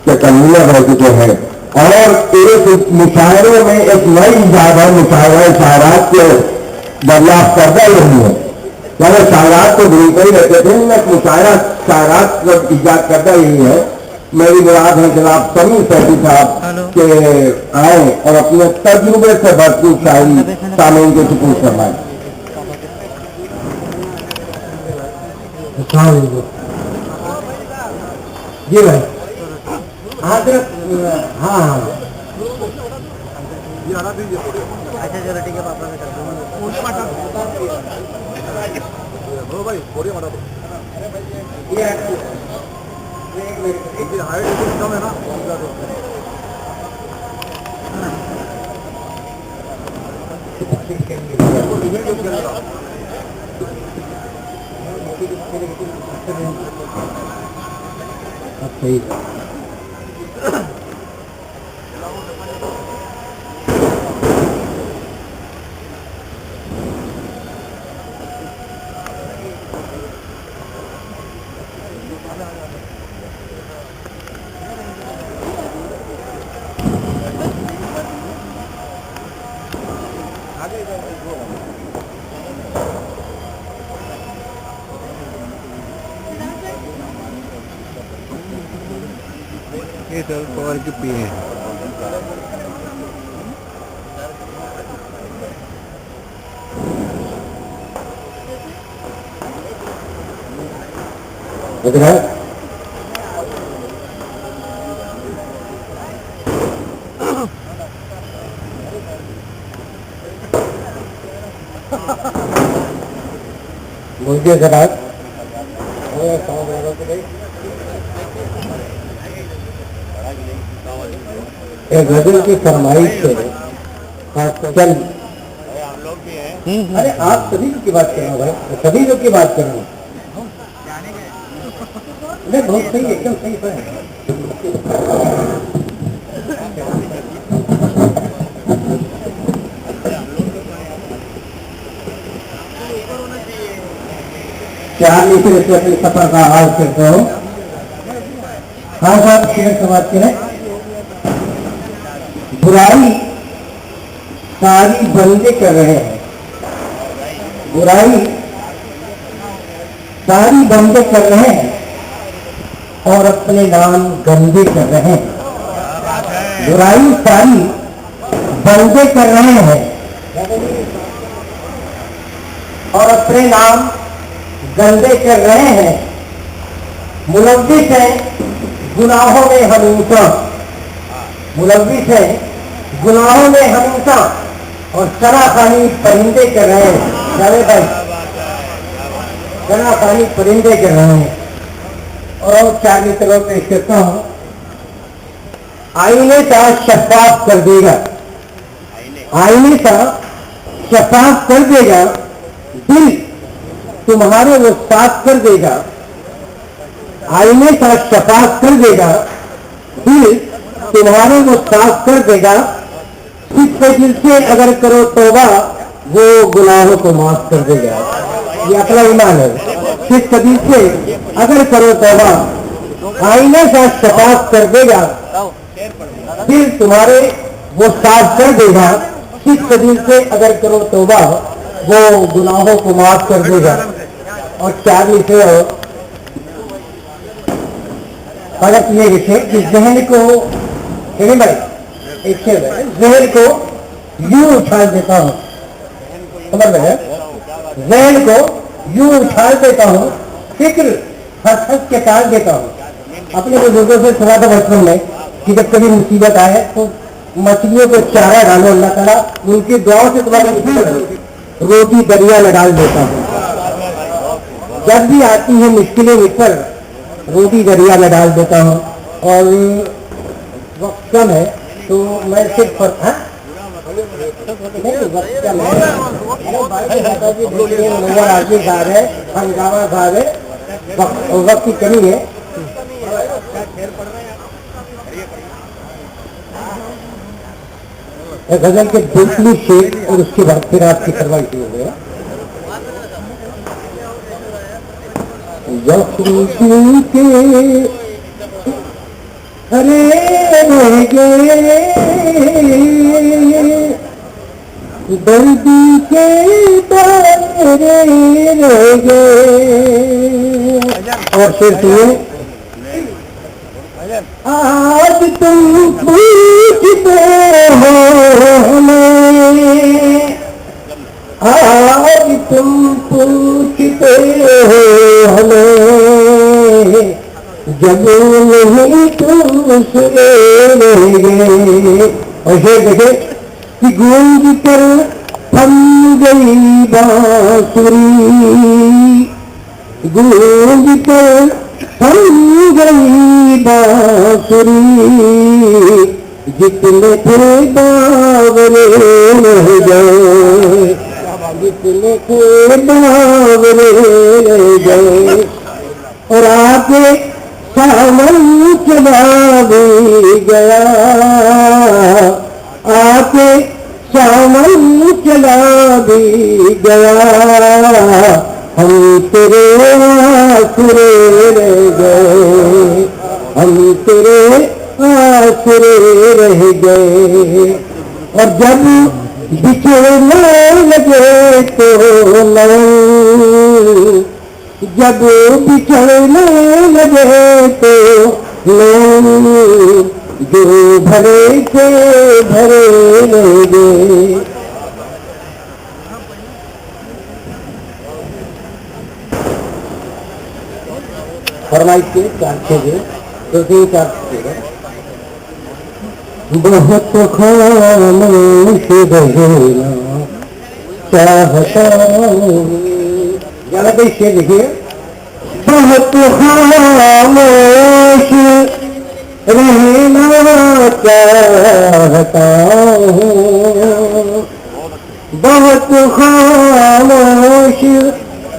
के कन्वीनर रह चुके हैं और एक मुशायरों में एक नई इजाद है, मुशायरा शायरात के दरियाफ्त करता ही नहीं है। यानी शायरात तो ढूंढते ही रहते थे, एक मुशायरा शायरात को इजाद करता ही नहीं है। मेरी मुराद है जनाब समीर सैफी साहब के आए और अपने तजुर्बे से भरपूर शायरी सामीन के सुपुर्द फरमाएं। जी भाई, हाँ हाँ अच्छा चलो ठीक है पापा मैं करता ये सर पवार के पिए हैं। मुझे जनाब एक गजल की फरमाइश से चल, अरे आप सभी लोग की बात कर रहा हूँ भाई, सभी लोग की बात कर रहा हूँ। नहीं बहुत सही, एकदम सही है। चार लीटर से अपने सफर का आगाज करते हो। हाँ साहब, शेर समाज के हैं। बुराई सारी बंदे कर रहे हैं, बुराई सारी बंदे कर रहे हैं और अपने नाम गंदे कर रहे हैं। बुराई सारी बंदे कर रहे हैं और अपने नाम गंदे कर रहे हैं। मुलव्विस है गुनाहों में हमेशा, मुलव्विस है गुनाहों में हमेशा और शराखानी परिंदे कर रहे हैं। जावे भाई, शराखानी परिंदे कर रहे हैं। और 4 मित्रों पेश करता हूं। आईने का शफाफ कर देगा, आईने का शफाफ कर देगा, दिल तुम्हारे वो साफ कर देगा। आईने का शफाफ कर देगा, दिल तुम्हारे वो साफ कर देगा। इसके दिल से अगर करो तौबा, वो गुनाहों को माफ कर देगा। ये अपना ईमान है। इस दिल से अगर करो तौबा, आईने सा सफास कर देगा, फिर तुम्हारे वो साफ कर देगा। किस कदीर से अगर करो तौबा, वो गुनाहों को माफ कर देगा। और 4 लिखे हो फर्क ये लिखे कि जहन को भाई एक शेर है, जहन को यूं उछाल देता हूँ, समझ रहे, जहन को यूं उछाल देता हूँ, फिक्र हंस हंस के टाल देता हूँ। अपने बुजुर्गों से सुना था बचपन में कि जब कभी मुसीबत आए तो मछलियों को चारा डालो, अल्लाह ताला उनकी दुआओं से तुम्हारी रोटी दरिया में डाल देता हूँ। जब भी आती है मुश्किलें मुझ पर, रोटी दरिया में डाल देता हूँ। और वक्त कम है तो मैं सिर्फ आदमी साहब है, हंगामा साहब है, वक्त की कमी है। गजल के दूसरी शेर और उसके बाद फिर आपकी फरमाइश हो गया। यखून के हरे रह गए, दर्द के तारे रह गए। और शेर सुनिए, आज तुम पूछते हो हमें, आज तुम पूछते हो हमें, जब नहीं दूसरे रह गए। और शेर देखे कि गूंज कर थम गई बांसुरी, गूंज कर थम गई बांसुरी, जितने थे बावरे रह गए, जितने थे बावरे रह गए। और आके सावन चला भी गया, आके सावन चला भी गया, हम तेरे आसरे रह गए, हम तेरे आसरे रह गए। और जब बिछड़ने लगे तो नैन, जब बिछड़ने लगे तो नैन, जो भरे थे भरे रह गए। फरमाइश के 4 छः तो 3-4 बहुत खामोश रहना चाहता हूँ। ज़्यादा कोई शेर लिखिए। बहुत खामोश रहना चाहता हूँ, बहुत खामोश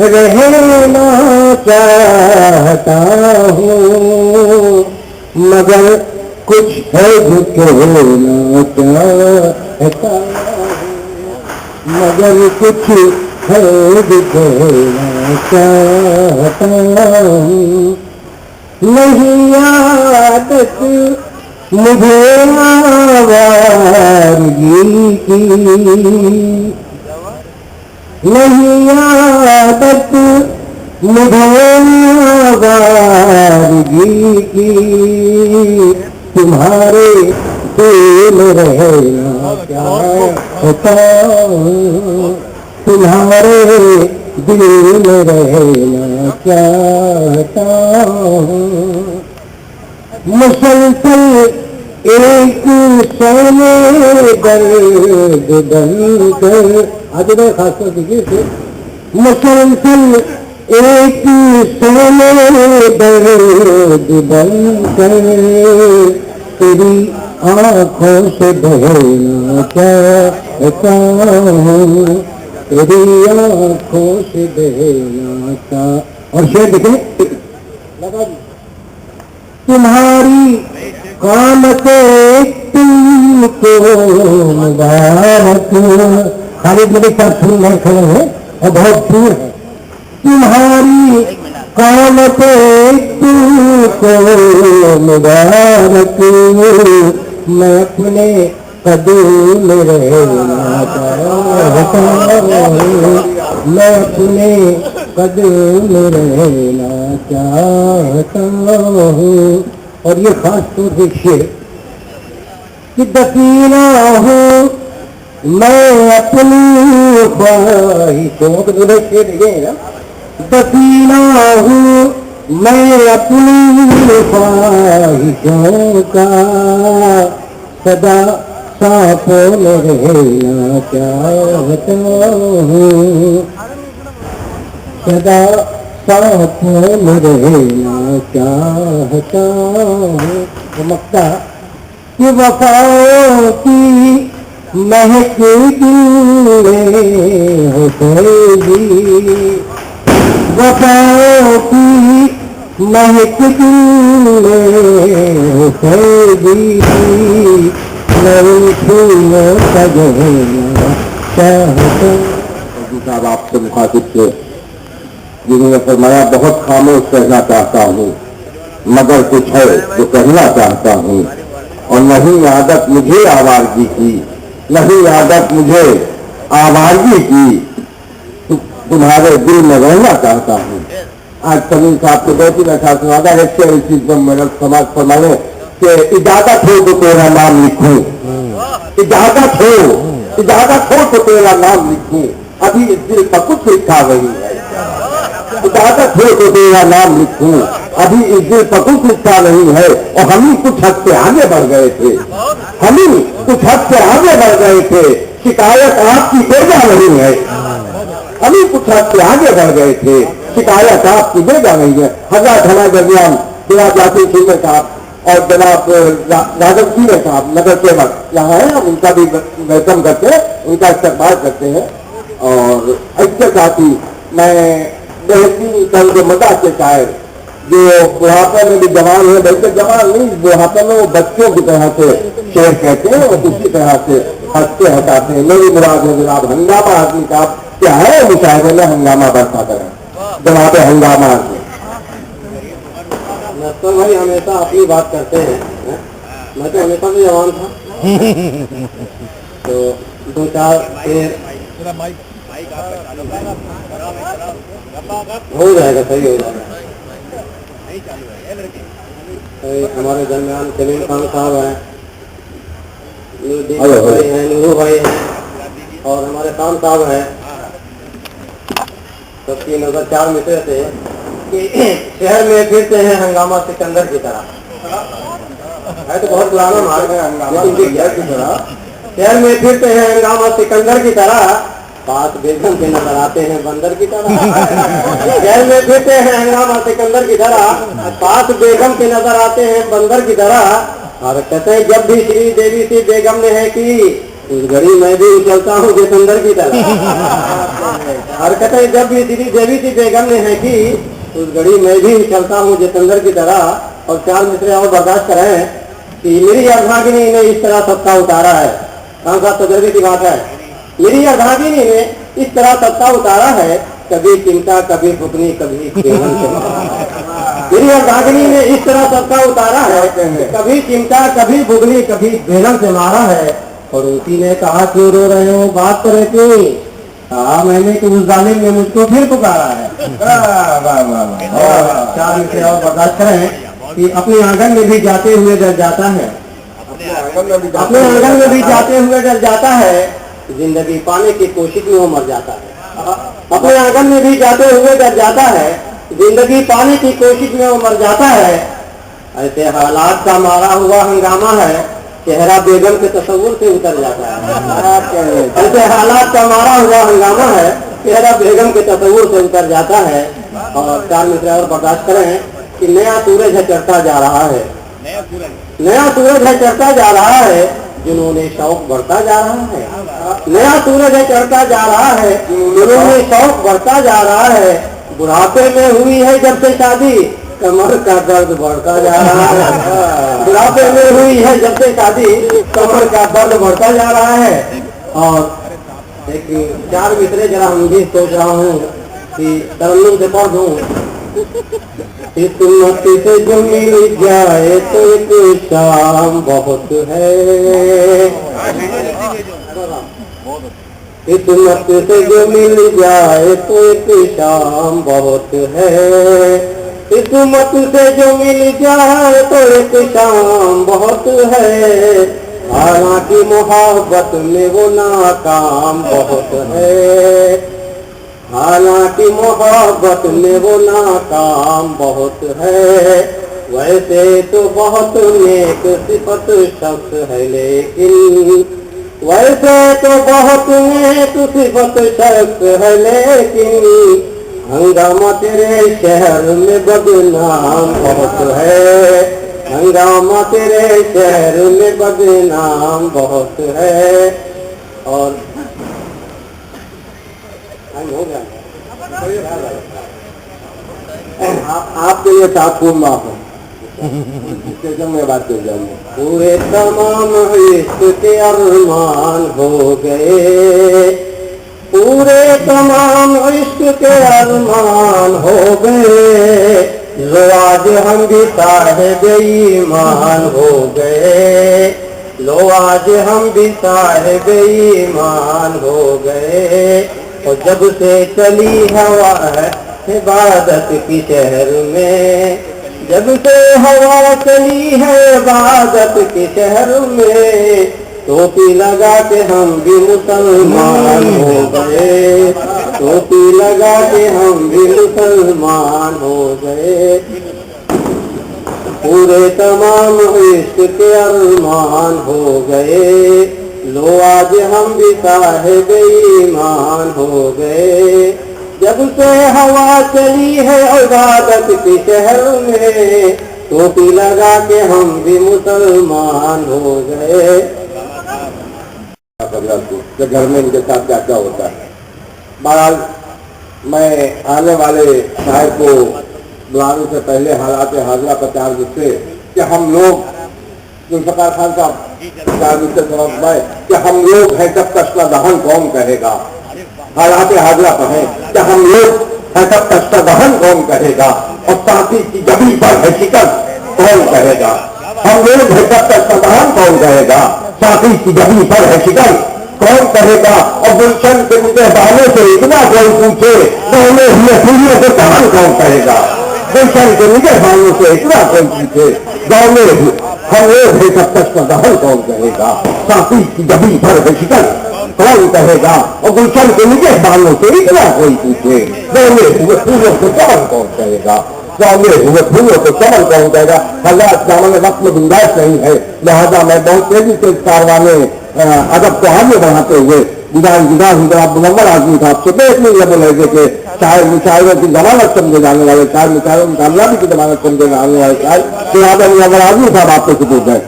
रहना चाहता हूँ, मगर कुछ है जो कहना चाहता हूँ, मगर कुछ है जो कहना चाहता हूँ। नहीं आदत मुझे आवारगी की, नहीं आदत मुझे आवारगी की, तुम्हारे दिल रहना चाहता हूँ, तुम्हारे दिल रहना चाहता हूँ। मुसलसल एक सोने दर्द बनकर, आज मैं खासतौर देखिए, मुसलसल एक सोने दर्द बनकर, तेरी आँखों से बहना चाहता हूँ, तेरी आँखों से बहना चाहता। और शेर देखें, लगा दी तुम्हारी कामते तुमको मुबारक। खालिद मेरे साथ सुन रहे खड़े हैं और बहुत दूर है। तुम्हारी काम पे तुमको मुबारक, मैं अपने कदम रहना चाहता हूँ, मैं अपने कदम रहना चाहता हूँ। और ये खास तौर देखिए कि दफीना हूँ मैं अपनी ख्वाहिशों को दूर से देंगे, दफीना हूँ मैं अपनी ख्वाहिशों का, सदा साफों में रहना चाहता हूँ, सदा साफों में रहना चाहता हूँ। मक्ता कि वफाओं की महक दिल में हो गई, वफाओं की महक दिल में हो गई, मैं फूलों का गहना चाहता हूँ। साहब आपसे मुखातिब से जिन्होंने फरमाया बहुत खामोश कहना चाहता हूँ मगर कुछ है जो कहना चाहता हूँ, और नहीं आदत मुझे आवाज़गी की, नहीं आदत मुझे आवाज़गी की, तुम्हारे दिल में रहना चाहता हूँ। आज सलीम साहब को बैठी बैठा सुनाता है इस चीज पर मेरा समाज फरमाने कि इजाजत हो तो तेरा नाम लिखूं, इजाजत हो तो तेरा नाम लिखूं, अभी इस दिल पर कुछ लिखा नहीं है, इजाजत हो तो तेरा नाम लिखूं, अभी इस दिल पर कुछ लिखा नहीं है। और हम ही कुछ हद से आगे बढ़ गए थे, हम ही कुछ हद से आगे बढ़ गए थे, शिकायत आपकी बेजा नहीं है, हम ही कुछ हद से आगे बढ़ गए थे, शिकायत आपकी बेजा नहीं है। हजरत हमारे दरमियान जनाब यासीन सिंह साहब और जनाब राघव सिंह साहब नगर सेवक यहाँ है, हम उनका भी वेलकम करते हैं, उनका इस्तेमाल करते हैं। और इसके साथ ही मैं बेहतरीन तंज मजा के शायर जो बुढ़ापे में भी जवान है, बल्कि जवान नहीं, बुढ़ापे में वो बच्चों की तरह से शेर कहते हैं और उसी तरह से हंसते हटाते हैं। मेरी मुराद है जनाब हंगामा आदमी का क्या है मुशाहरे में हंगामा बरसा करें, जनाब हंगामा आदमी। नस्तर भाई हमेशा अपनी बात करते हैं, मैं तो हमेशा भी जवान था, तो दो चार हो जाएगा, सही हो जाएगा। हमारे दरमियान जमीन खान साहब हैं, भाई हैं, नूरू भाई हैं, और हमारे खान साहब हैं। सबकी नजर चार मित्र थे कि शहर में फिरते हैं हंगामा सिकंदर की तरह, है तो बहुत पुराना मार्ग है हंगामा की तरह, शहर में फिरते हैं हंगामा सिकंदर की तरह, पास बेगम के नजर आते हैं बंदर की तरह। शहर में फिरते हैं हंगामा सिकंदर की तरह, पास बेगम के नजर आते हैं बंदर की तरह। और कहते हैं जब भी श्री देवी सी बेगम ने है कि उस घड़ी मैं भी चलता हूँ जितेंद्र की तरह। और कहते हैं जब भी श्री देवी सी बेगम ने है कि उस घड़ी मैं भी चलता हूँ जितेंद्र की तरह। और चार मित्र और बर्दाश्त करें कि मेरी अर्धांगिनी ने इस तरह सत्ता उतारा है, कहाँ का तजर्बे की बात है, मेरी अर्धांगिनी ने इस तरह सत्ता उतारा है, कभी चिंता कभी फुकनी कभी बेहन से मारा। मेरी अर्धांगिनी ने इस तरह सत्ता उतारा है, कभी चिंता कभी फुकनी कभी बेहन से मारा है। और उसी ने कहा क्यों रो रहे हो बात तो रहती, कहा मैंने कि उस जालिम ने मुझको फिर पुकारा है। चार मित्र और बर्दाश्त करें कि अपने आंगन में भी जाते हुए डर जाता है, अपने आंगन में भी जाते हुए डर जाता है, जिंदगी पाने की कोशिश में वो मर जाता है। अपने आंगन में भी जाते हुए डर जाता है, जिंदगी पाने की कोशिश में वो मर जाता है। ऐसे हालात का मारा हुआ हंगामा है, चेहरा बेगम के तस्वुर से उतर जाता है। ऐसे हालात का मारा हुआ हंगामा है, चेहरा बेगम के तस्वुर से उतर जाता है। और चार मित्र और बर्दाश्त करें कि नया सूरज है चढ़ता जा रहा है, नया सूरज है चढ़ता जा रहा है, जिन्होंने शौक बढ़ता जा रहा है। नया सूरज है चढ़ता जा रहा है, जिन्होंने शौक बढ़ता जा रहा है। बुढ़ापे में हुई है जब से शादी, कमर का दर्द बढ़ता जा रहा है। बुढ़ापे में हुई है जब से शादी, कमर का दर्द बढ़ता जा रहा है। और एक चार मित्र जरा हम भी सोच रहा हूँ कि तरन्नुम से पढ़ दूँ किस्मत से जो मिल जाए तो एक शाम बहुत है। किस्मत से जो मिल जाए तो एक शाम बहुत है। किस्मत से जो मिल जाए तो एक शाम बहुत है। हालांकि मोहब्बत में वो नाकाम बहुत है। हालांकि मोहब्बत में वो नाकाम बहुत है। वैसे तो बहुत नेक सिफत शख्स है लेकिन, वैसे तो बहुत नेक सिफत शख्स है लेकिन, हंगामा तेरे शहर में बदनाम बहुत है। हंगामा तेरे शहर में बदनाम बहुत है। और हो गया आपके लिए सातपूर्ण माफ है। जब मैं बात कर जाऊंगी, पूरे तमाम इश्क के अरमान हो गए। पूरे तमाम इश्क के अरमान हो गए। जो आज हम भी साहिब ईमान हो गए। लो आज हम भी साहिब ईमान हो गए। और जब से चली हवा है इबादत की शहर में, जब से हवा चली है इबादत के शहर में, टोपी लगा के हम भी मुसलमान हो गए। टोपी लगा के हम भी मुसलमान हो गए। पूरे तमाम इश्क के अरमान हो गए। लो आज हम भी साहिब ईमान हो गए। जब से हवा चली है इबादत के शहर में, टोपी लगा के हम भी मुसलमान हो गए। घर में इनके साथ क्या क्या होता है। बहरहाल मैं आने वाले साहिब को बुलाने से पहले हालात हाजिरा का चार्ज से कि हम लोग, जुल्फ़िकार खान साहब चार्ज से समझ पाए कि हम लोग हैं तब कश्ता दहन कौन कहेगा। हालात हाजिरा कहें कि हम लोग हैं तब कश्ता दहन कौन कहेगा। और साथी की जबी पर है शिकन कौन कहेगा। हम लोग हैं तब कश्ता दहन कौन कहेगा। साथी की जबी पर है शिकन कौन कहेगा। और गुलशन के मुझे बहाने से इतना कोई पूछे दोनों हुए फूलों को कहां कौन कहेगा। गुलशन के मुझे बहानों से इतना कोई पूछे गाँव में हम लोग हैं तब कश्ता दहन कौन कहेगा। साथी की जबी पर है शिकन कौन कहेगा। और गुलशन के मुझे बहानों से इतना कोई पूछे दोनों हुए फूलों को कौन कहेगा। गाँव हुए फूलों को कमल कौन कहेगा। हजरत दामन वक्त में गुंजाइश नहीं है, लिहाजा मैं बहुत तेजी से कारवाने अदब को आगे बढ़ाते हुए मुनव्वर आदमी था, आपसे देखने ये बोले कि शायर मुशायरों की जमानत समझे जाने वाले शायर मुशायरों की कामयाबी की जमानत समझे जाने वाले शायर मुनव्वर आदमी साहब आपको सुबह गए।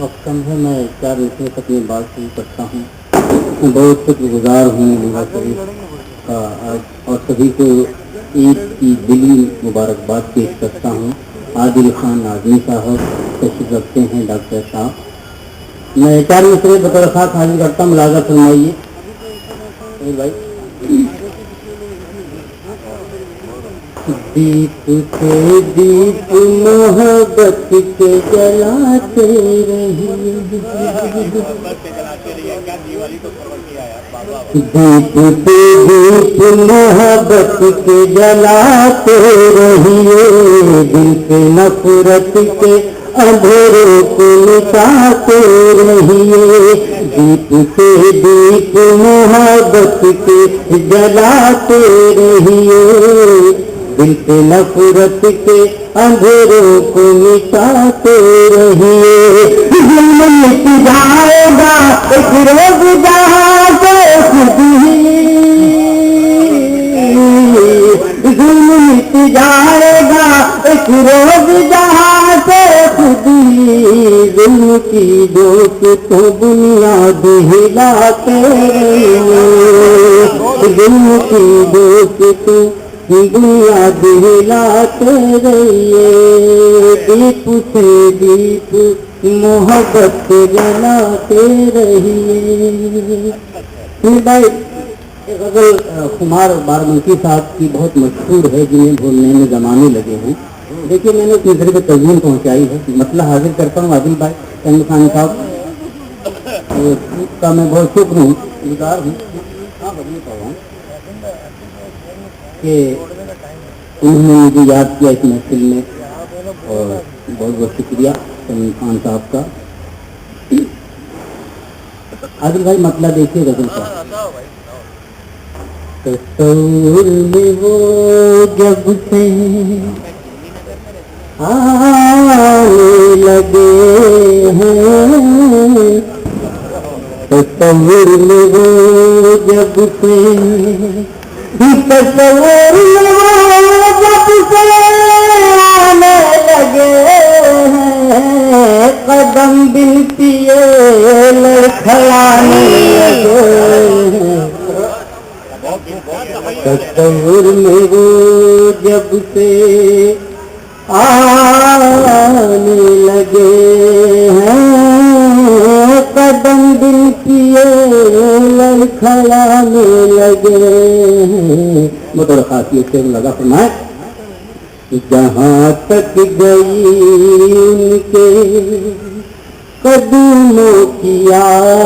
वक्त कम है, मैं 4 मिनट तक अपनी बात शुरू करता हूँ। बहुत शुक्रगुजार हूँ लिहाज शरीफ का आज और सभी को ईद की दिली मुबारकबाद पेश करता हूँ। आदिल खान आदमी साहब तशरीफ रखते हैं, डॉक्टर साहब। मैं 4 मिसरे बतौर खास हाजिर करता हूँ, मुलाजा फरमाइए भाई। दीप से दीप मोहब्बत के जलाते रहिए। दीप से दीप मोहब्बत के जलाते रहिए। दिल से नफरत के अंधेरों को मिटाते रहिए। दीप से दीप मोहब्बत के जलाते रहिए। दिल से नफरत के अंधेरों को मिटाते रहिए। मिट जाएगा एक रोज जहाँ से खुद ही, मिट जाएगा एक रोज जहाँ से खुद ही। जुल्म की दोस्त तो बुनियाद हिलाते रहिए। जुल्म की दोस्त तो बुनियाद हिलाते रहिए। दीप से दीप मोहब्बत जलाते रहिए। भाई गजल कुमार बाराबंकी साहब की बहुत मशहूर है, जिन्हें भूलने में जमाने लगे हैं। देखिए, मैंने अपनी घर पे तस्वीर पहुंचाई है, मतलब हाजिर करता हूँ आदिल भाई चंद्रकांत साहब का मैं बहुत शुक्र हूँ, गुजार हूँ। हाँ, बदली हूँ कि उन्होंने मुझे याद किया इस महफिल में, और बहुत बहुत शुक्रिया चंद्रकांत साहब का। आदिल भाई मतलब देखिए गजल का। तस्वीर में वो जब से आने लगे हैं, तस्वीर में वो जब से, तस्वीर में वो जब से आने लगे हैं, कदम बिन पिए लड़खड़ाने लगे हैं। तस्वीर में वो जब से आने लगे हैं, कदम बिन किए लड़खड़ाने लगे हैं। मतलब खासियत से लगा फरमाए, जहाँ तक गई उनके कदमों की आहट,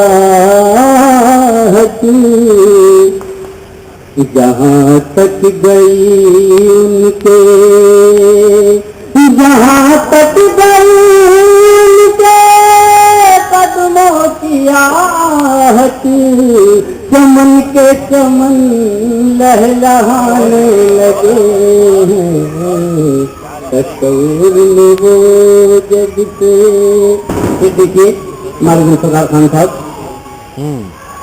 जहाँ तक गई उनके, जहाँ तक गई उनके कदमों की आहट, चमन के चमन लहलहाने लगे हैं। तस्वीर में वो जब से, देखिए हमारे गुलफकार खान साहब,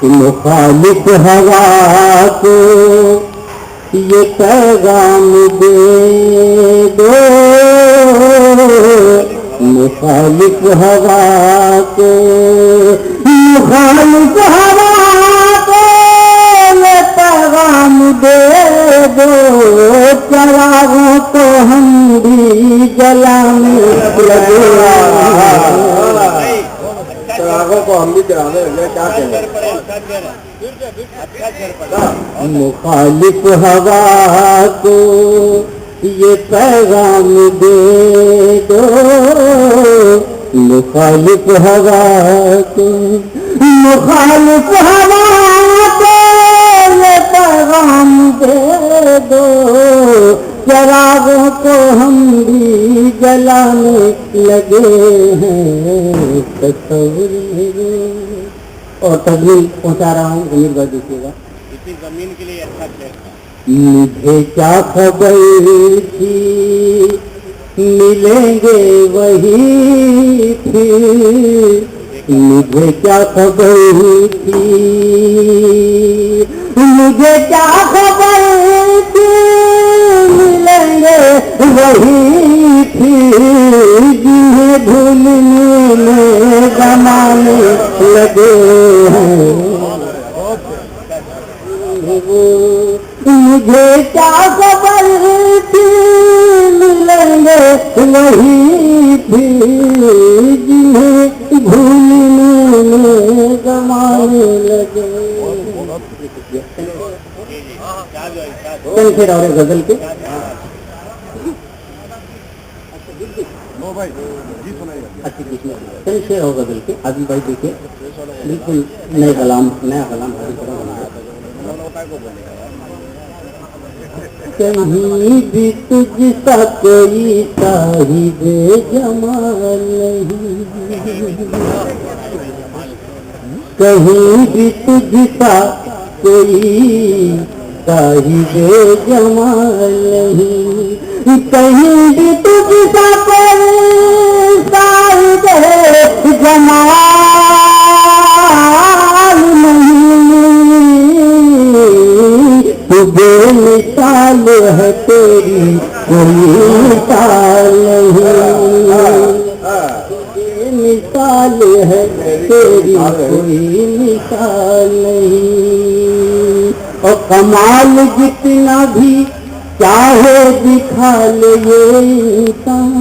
मुखालिफ हवा को ये पैगाम दे दो, मुखालिफ हवा को, मुखालिफ हवा को ये पैगाम दे दो, चरागों को हम भी जलाने लगे, चरागों को हम भी जलाने लगे। क्या कहें, मुखालिफ हवा को ये पैगाम दे दो, मुखालिफ हवा को, मुखालिफ हवा को ये पैगाम दे दो, चरागों को हम भी जलाने लगे हैं। तस्वीर और तस्वीर पहुंचा रहा हूँ, उम्मीद कर दीजिएगा। इसी जमीन के लिए अच्छा खेल। मुझे क्या खबर थी मिलेंगे वही फिर, मुझे क्या खबर थी, मुझे क्या खबर थी मिलेंगे वही फिर, जिन्हें भूलने में जमाने लगे हैं। मुझे क्या खबर थी मिलेंगे वही फिर, जिन्हें भूलने में जमाने लगे। फिर और गजल के अच्छी शेर और गजल के आदिल भाई देखिए, बिल्कुल नया कलाम हरी तरह बनाया। कहीं भी तुझसा कोई साहिब जमाल नहीं, कहीं भी तुझसा कोई साहिब जमाल नहीं, कहीं भी तुझसा कोई साहिब जमाल बेमिसाल है तेरी कोई मिसाल नहीं, बेमिसाल है तेरी कोई मिसाल नहीं। और कमाल जितना भी चाहे दिखा ले ये इंसान,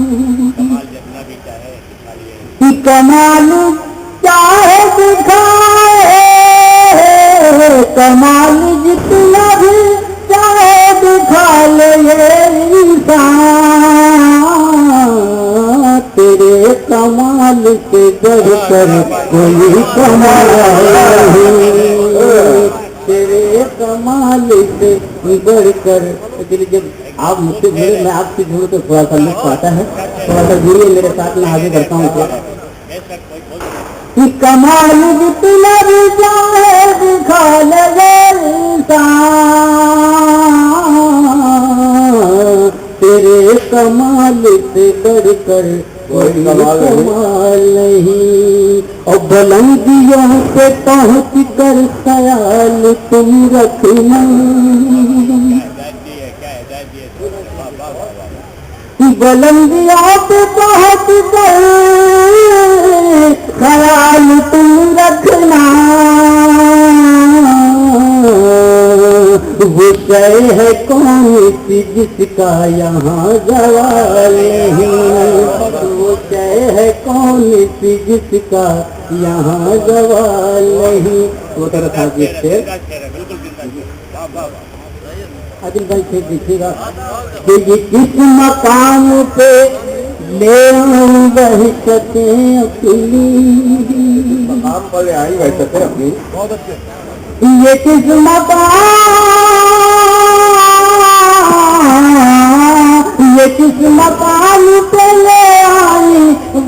कमाल चाहे दिखाए कमाल जितना भी चाहे दिखा ले ये इंसान, तेरे कमाल से बढ़कर कोई कमाल नहीं, तेरे कमाल से बढ़कर। इसलिए जब आप मुझसे जुड़े, मैं आपसे जुड़ूं तो थोड़ा सा लुत्फ आता है, थोड़ा सा जुड़िए मेरे साथ, में आगे बढ़ता हूँ। कि कमाल जितना भी चाहे दिखा लगे इंसान, तेरे कमाल से बढ़कर कोई कमाल नहीं। और बुलंदियों पे पहुँच कर ख्याल तुम रखना, बुलंदियों पे पहुँच कर ख्याल तुम रखना, वो शय है कौन सी जिसका यहाँ जवाल नहीं, वो शय है कौन सी जिसका यहाँ जवाल नहीं। वो तरह था जिससे आदिल भाई से देखिएगा कि ये किस मकाम पे ले बहशते अपनी, मकाम पर आई बहशते अपनी, ये किस मकाम पे ले आई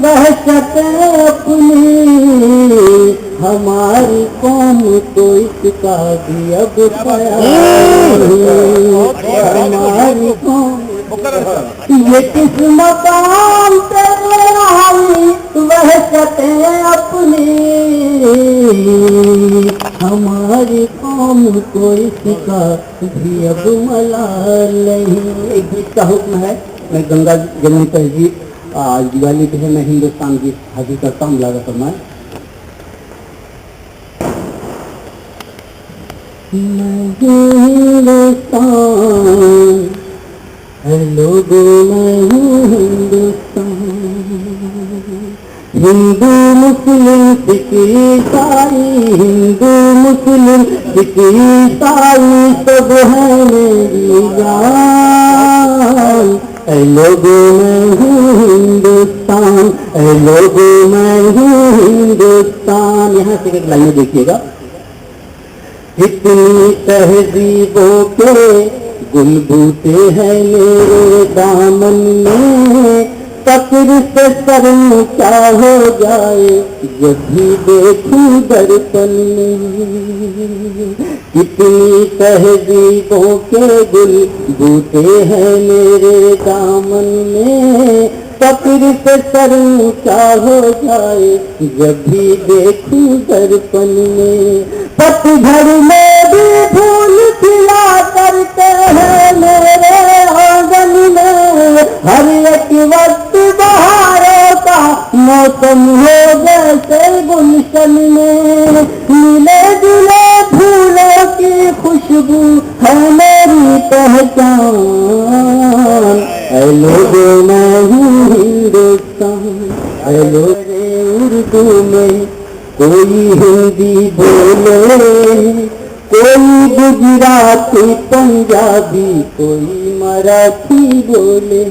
बहशते अपनी, हमारी कौम तो इसका भी अब ख्याल नहीं, हमारी कौम ये किस मकाम पे आई वह सते अपनी, हमारी कौम को इसका भी अब मलाल नहीं। एक गीत का हुक्म है, मैं गंगा जमुनी तहजीब आज दिवाली पे है, मैं हिंदुस्तान की हाजिर करता हूँ, लागा फरमाए। हिंदुस्तान है लोगों, मैं हूँ हिंदुस्तान, हिंदू मुस्लिम सिख ईसाई, हिंदू मुस्लिम सिख ईसाई सब है मेरी जान, ऐ लोगों मैं हूँ हिंदुस्तान, ऐ लोगों मैं हूँ हिंदुस्तान। यहाँ से एक लाइन देखिएगा, इतनी तहजीबों के गुल बूटे हैं मेरे दामन में, फक्र से सर ऊंचा हो जाए जब भी देखूं दर्पण में, इतनी तहजीबों के गुल बूटे हैं मेरे दामन में, फक्र से सर ऊंचा हो जाए जब भी देखूं दर्पण में, पतझड़ में भी फूल खिला करते हैं मेरे आंगन में, हर एक वक्त बहारों का मौसम हो जैसे गुलशन में, मिले जुले फूलों की खुशबू है मेरी पहचान, ऐ लोगों मैं हूँ हिंदुस्तान, ऐ लोग उर्दू में कोई हिंदी बोले, कोई गुजराती पंजाबी कोई मराठी बोले,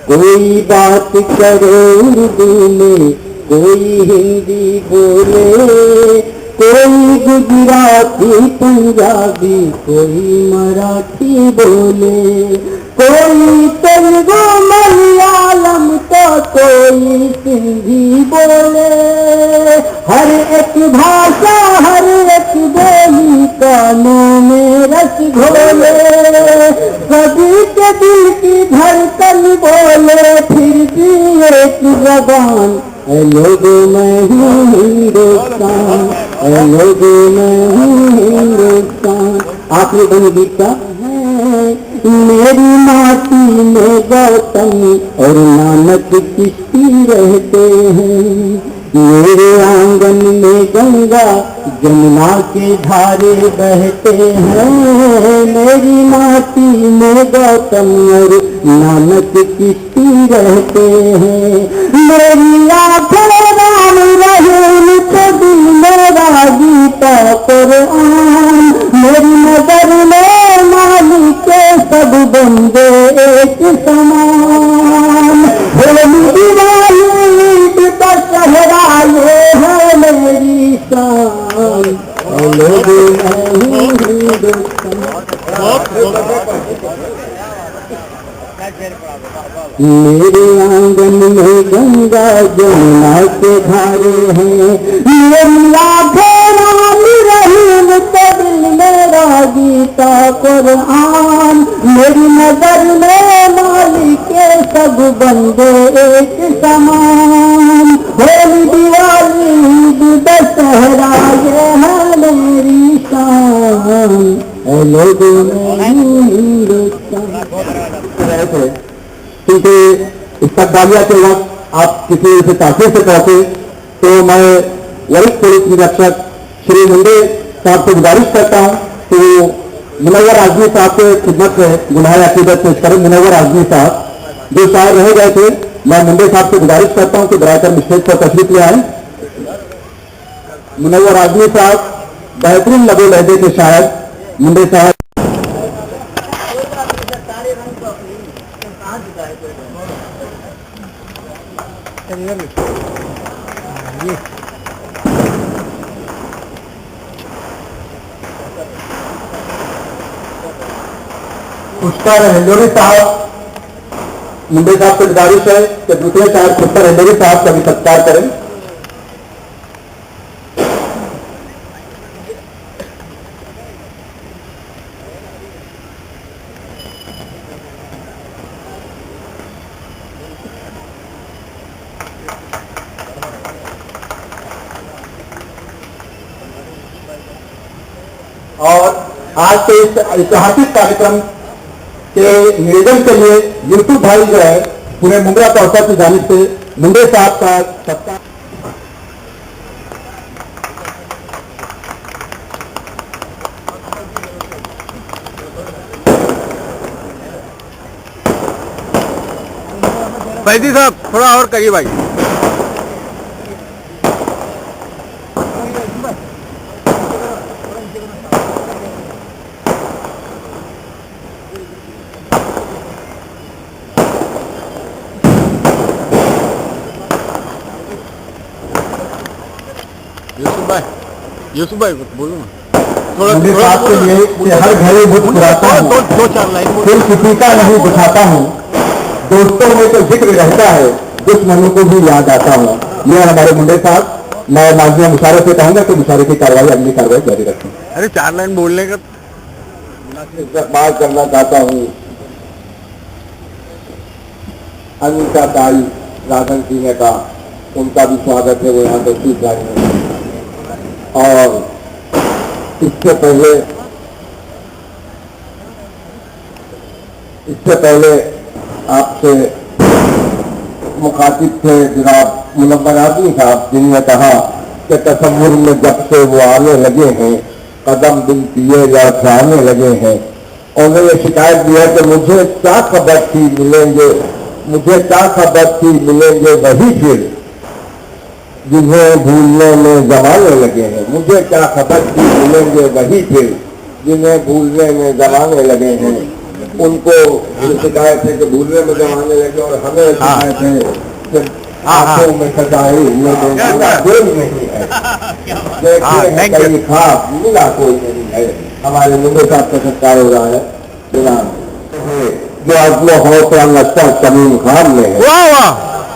कोई बात करे उर्दू में कोई हिंदी बोले, कोई गुजराती पंजाबी कोई मराठी बोले, कोई तेलुगु मलयालम तो कोई सिंधी बोले, हर एक भाषा हर एक बोली कानों में रस घोले, सभी के दिल की धड़कन बोले फिर भी एक ज़बान, ऐ लोगों मैं हूँ हिंदुस्तान, ऐ लोगों मैं हूँ हिंदुस्तान। आखिरी बन गीत का मेरी माटी में गौतम और नानक किश्ती रहते हैं, मेरे आंगन में गंगा जमुना के धारे बहते हैं, मेरी माटी में गौतम और नानक किश्ती रहते हैं, मेरी आंखों राम रहीम तो दिल मेरा गीता कुरान, मेरी नजर में मालिक के सब बंदे एक समान। होली दिवाली ईद दशहरा ये है मेरी शान। लोगों में हिंदुस्तान। मेरे आंगन में गंगा जमुना के धारे हैं। मेरी आंखें राम रहीम तो दिल मेरा गीता कुरान। मेरी नजर में मालिक के सब बंदे एक समान। होली दिवाली ईद दशहरा ये है मेरी शान। लोगों में हिंदुस्तान। क्योंकि इस तकदालिया के वक्त आप किसी से तासीर से पहुंचे तो मैं वरिष्ठ पुलिस निरीक्षक श्री मुंडे साहब से गुजारिश करता हूं तो मुनव्वर आजमी साहब के खिदमत में गुनाह अकीदत पेश करें। मुनव्वर आजमी साहब जो शायर रह गए थे, मैं मुंडे साहब से गुजारिश करता हूं कि बराकर स्टेज पर तशरीफ ले आए। मुनव्वर आजमी साहब बेहतरीन लबो लहदे के शायर मुंडे साहब। पुष्कर हिंदोरी साहब, मुंडे साहब से गुजारिश है कि दूसरे शायर पुष्कर हिंदोरी साहब का भी सत्कार करें। और आज के इस ऐतिहासिक कार्यक्रम के निवेदन के लिए यूसुफ भाई जो है पूरे मुंगरा कौशल की जानिब से मुंडे साहब का सत्कार। फैजी साहब थोड़ा और करिए भाई। यूसुफ भाई बोलो ना थोड़ा। मुंडे साहब के लिए कि हर घरे बुत पुराता हूँ, दो चार लाइन फिर किसी का नहीं बुझाता हूँ। दोस्तों में तो जिक्र रहता है, दुश्मनों को भी याद आता हूँ। ये हमारे मुंडे साहब। मैं नाज़िया मुशारे से कहूंगा कि मुशारे की कार्रवाई अगली कार्रवाई जारी रखें। अरे 4 लाइन बोलने का इस्तेमाल करना चाहता हूँ। अनिता ताई राधन सिंह ने कहा, उनका भी स्वागत है, वो यहाँ तशरीफ लाए हैं। और इससे पहले आपसे मुखातिब थे जनाब मुनव्वर आजमी साहब, जिन्होंने कहा कि तसव्वुर में जब से वो आने लगे हैं, कदम दिल किए या जाने लगे हैं। और उन्होंने शिकायत दी है कि मुझे क्या खबर थी मिलेंगे, मुझे क्या खबर थी मिलेंगे वही फिर जिन्हें भूलने में जमाने लगे हैं। मुझे क्या खबर थी मिलेंगे वही फिर जिन्हें भूलने में जमाने लगे हैं। उनको शिकायत है कि भूलने में जमाने लगे और हमें शिकायत है कि आंखों में सजाए कोई नहीं है। देखिए कहीं खास मिला कोई नहीं है। हमारे मुंडे साहब का सत्कार हो रहा है जनाब, जो अजलो हौसला नक्शा तमीम खान में है। वाह वाह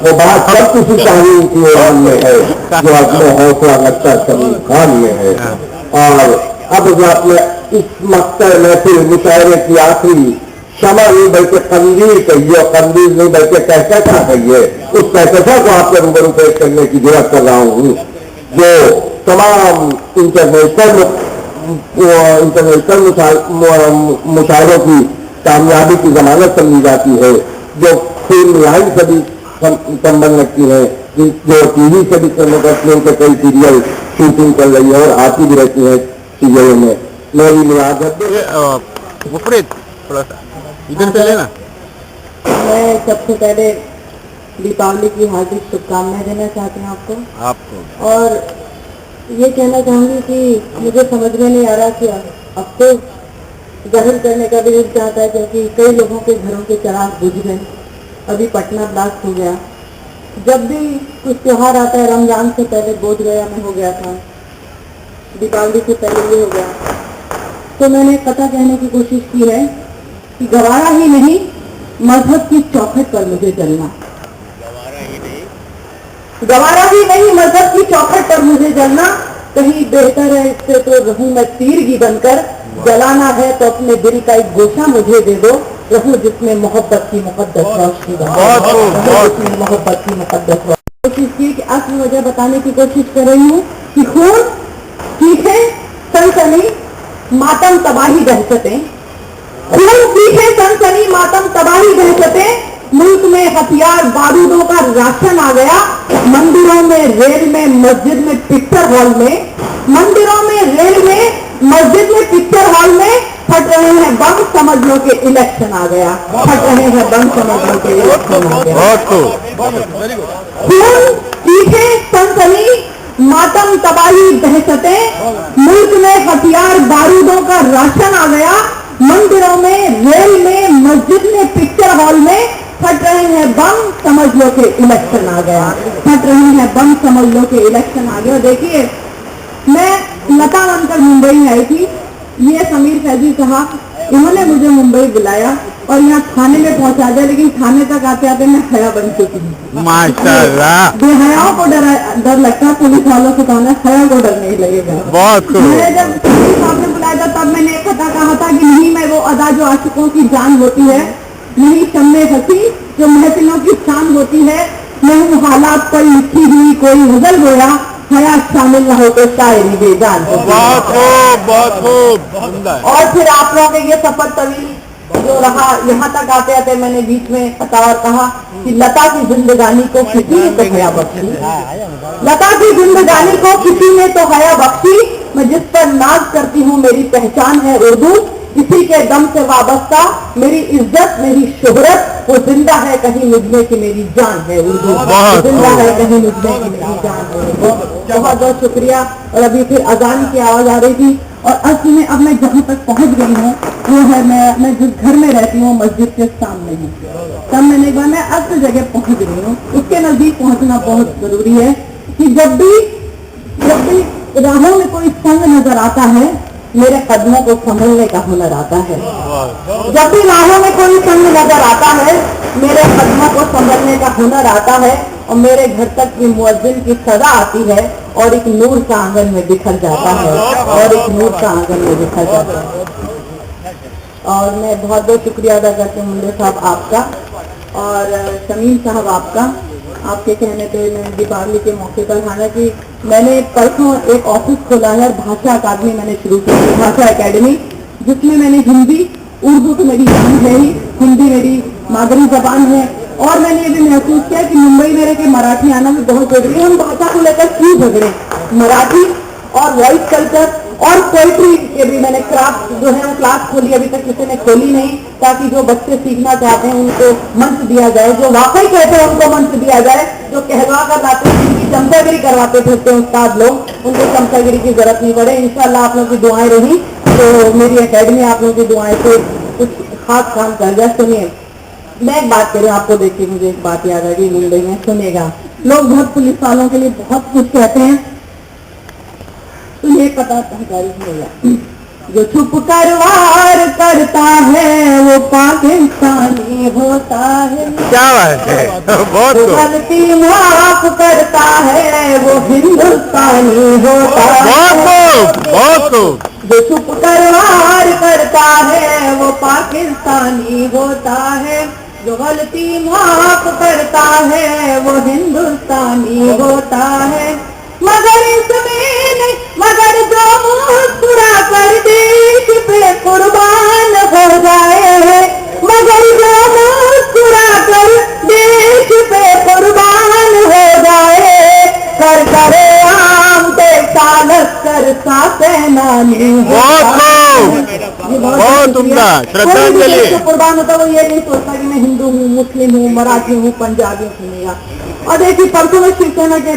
वो बात सब किसी तालीम की ईरान में है, जो अपने हौसला नक्शा तमीम खान में है। और अब जो अपने इस मकसद महफिल मुशायरे की आखिरी शमा नहीं बल्कि कंदील कहिए, कंदील नहीं बल्कि कहकशा कहिए, उस कहकशा को आपके रूबरू पेश करने की जरूरत कर रहा हूँ, जो तमाम इंटरनेशनल मुशायरों की कामयाबी की जमानत समझी जाती है, जो फिल्म लाइन से भी संबंध रखती है, जो टीवी से भी संबंध रखती है, उनके कई सीरियल शूटिंग कर रही है और आती भी रहती है सीरियलों में। मेरी मुलाकात मुफरिद थोड़ा सा इधर से लेना। मैं सबसे पहले दीपावली की हार्दिक शुभकामनाएं देना चाहती हूँ आपको। आपको और ये कहना चाहूंगी कि मुझे समझ में नहीं आ रहा कि अब तो जाहिर करने का भी दिल चाहता है, क्योंकि कई लोगों के घरों के चिराग बुझ गए। अभी पटना ब्लास्ट हो गया। जब भी कुछ त्योहार आता है, रमजान से पहले बोध गया में हो गया था, दीपावली से पहले ये हो गया, तो मैंने पता कहने की कोशिश की है कि गवारा ही नहीं मजहब की चौखट पर मुझे चलना, गवारा ही नहीं मजहब की चौखट पर मुझे जलना। कहीं बेहतर है इससे तो रहूं मैं तीरगी बनकर, जलाना है तो अपने दिल का एक गोशा मुझे दे दो, रहूं जिसमें मोहब्बत की मुकद्दस रोशनी जिसमें मोहब्बत की मुकद्दस रोशनी। कोशिश की कि असली वजह बताने की कोशिश कर रही हूँ कि खून, चीखें, सनसनी, मातम, तबाही, दहशतें, खून, चीखें, सनसनी, मातम, तबाही, दहशतें, मुल्क में हथियार बारूदों का राशन आ गया, मंदिरों में, रेल में, मस्जिद में, पिक्चर हॉल में, मंदिरों में, रेल में, मस्जिद में, पिक्चर हॉल में फट रहे हैं बम, समझ लो कि इलेक्शन आ गया, फट रहे हैं बम, समझ लो कि इलेक्शन आ गया। खून, चीखें, सनसनी, मातम, तबाही, दहशतें, मुल्क में हथियार बारूदों का राशन आ गया, मंदिरों में, रेल में, मस्जिद में, पिक्चर हॉल में फट रहे हैं बम, समझ लो कि इलेक्शन आ गया, फट रहे हैं बम, समझ लो कि इलेक्शन आ गया। देखिए, मैं लता बनकर मुंबई में आई थी, ये समीर फैजी साहब, इन्होंने मुझे मुंबई बुलाया और यहाँ थाने में पहुंचा दिया, लेकिन थाने तक आते आते मैं हया बन चुकी हूँ। माशाल्लाह, बेहयाओं को डर लगता है, पुलिस वालों से तो हया को डर नहीं लगेगा। बहुत मैंने जब साहब ने बुलाया था तब मैंने एक खता कहा था कि नहीं मैं वो अदा जो आशिकों की जान होती है, नहीं शम्मे हंसी जो महफिलों की शान होती है, मैं हूँ हालात पर लिखी हुई कोई गजल गोया, हया शामिल न हो तो शायरी बेजान हो। बहुत खूब, बहुत खूब। और फिर आप लोगों के ये सफर तवील जो रहा, यहाँ तक आते आते मैंने बीच में पता और कहा कि लता की जिंदगानी को किसी ने तो हया बख्शी, लता की जिंदगानी को किसी ने तो हया बख्शी, मैं जिस पर नाज करती हूँ मेरी पहचान है उर्दू, इसी के दम से वाबस्ता मेरी इज्जत, मेरी शोहरत, वो जिंदा है कहीं मुझमें कि मेरी जान है उर्दू, जिंदा है कहीं मुझमें कि मेरी जान है उर्दू। बहुत बहुत शुक्रिया। और अभी फिर अजान की आवाज आ रही थी, और असल में अब मैं जहाँ तक पहुँच गई हूँ वो है, मैं जिस घर में रहती हूँ मस्जिद के सामने हूँ, तब मैंने कहा मैं असल जगह पहुँच गई हूँ। उसके नजदीक पहुँचना बहुत जरूरी है कि जब भी राहों में कोई संग नजर आता है, मेरे कदमों को संभलने का हुनर आता है। जब भी राहों में कोई संग नजर आता है, मेरे कदमों को संभलने का हुनर आता है, और मेरे घर तक की मुअज्जिन की सदा आती है, और एक नूर सा आंगन में बिखर जाता है, और एक नूर सा आंगन में बिखर जाता है। और मैं बहुत बहुत शुक्रिया अदा करती हूँ मुंडे साहब आपका, और शमीम साहब आपका, आपके कहने पे मैं दीपावली के मौके पर, हालांकि मैंने परसों एक ऑफिस खोला है, भाषा अकादमी मैंने शुरू की है, भाषा एकेडमी, जिसमें मैंने हिंदी, उर्दू तो मेरी जान है ही, हिंदी मेरी मादरी जबान है, और मैंने ये भी महसूस किया कि मुंबई में रह के मराठी आना भी बहुत जरूरी है। हम भाषा को लेकर क्यों झगड़े, मराठी और वॉइस कल्चर और पोइट्री के भी मैंने क्राफ्ट जो है वो क्लास खोली, अभी तक किसी ने खोली नहीं, ताकि जो बच्चे सीखना चाहते हैं उनको मंच दिया जाए, जो वाकई कहते हैं उनको मंच दिया जाए, जो कहलवा कर लाते हैं, जिनकी चमचागिरी करवाते फिरते हैं उस्ताद लोग, उनको चमचागिरी की जरूरत नहीं पड़े। इंशाल्लाह आप लोगों की दुआएं रही तो मेरी एकेडमी आप लोगों की दुआएं से कुछ खास काम कर जाए। सुनिए, मैं एक बात करूँ, आपको देख के मुझे एक बात याद आ गई मुंबई में। सुनिएगा, लोग बहुत पुलिस वालों के लिए बहुत कुछ कहते हैं, तो ये पता नहीं, जो छुप कर वार करता है वो पाकिस्तानी होता है, क्या बात है, बहुत जो खूब, गलती माफ करता है वो हिंदुस्तानी होता है, बहुत खूब। जो छुप कर वार करता है वो पाकिस्तानी होता है, जो गलती माफ करता है वो हिंदुस्तानी होता है, मगर इसमें नहीं, मगर जो मुस्कुरा कर देश पे कुर्बान हो जाए, मगर जो मुस्कुरा कर देश पे कुर्बान हो जाए, कर करे आम के सालस कर सासेनानी बहुत उम्दा, श्रद्धांजलि। कुर्बान होता वो ये नहीं सोचता कि मैं हिंदू हूँ, मुस्लिम हूँ, मराठी हूँ, पंजाबी हूँ, और देखिए परसों में शिवसेना के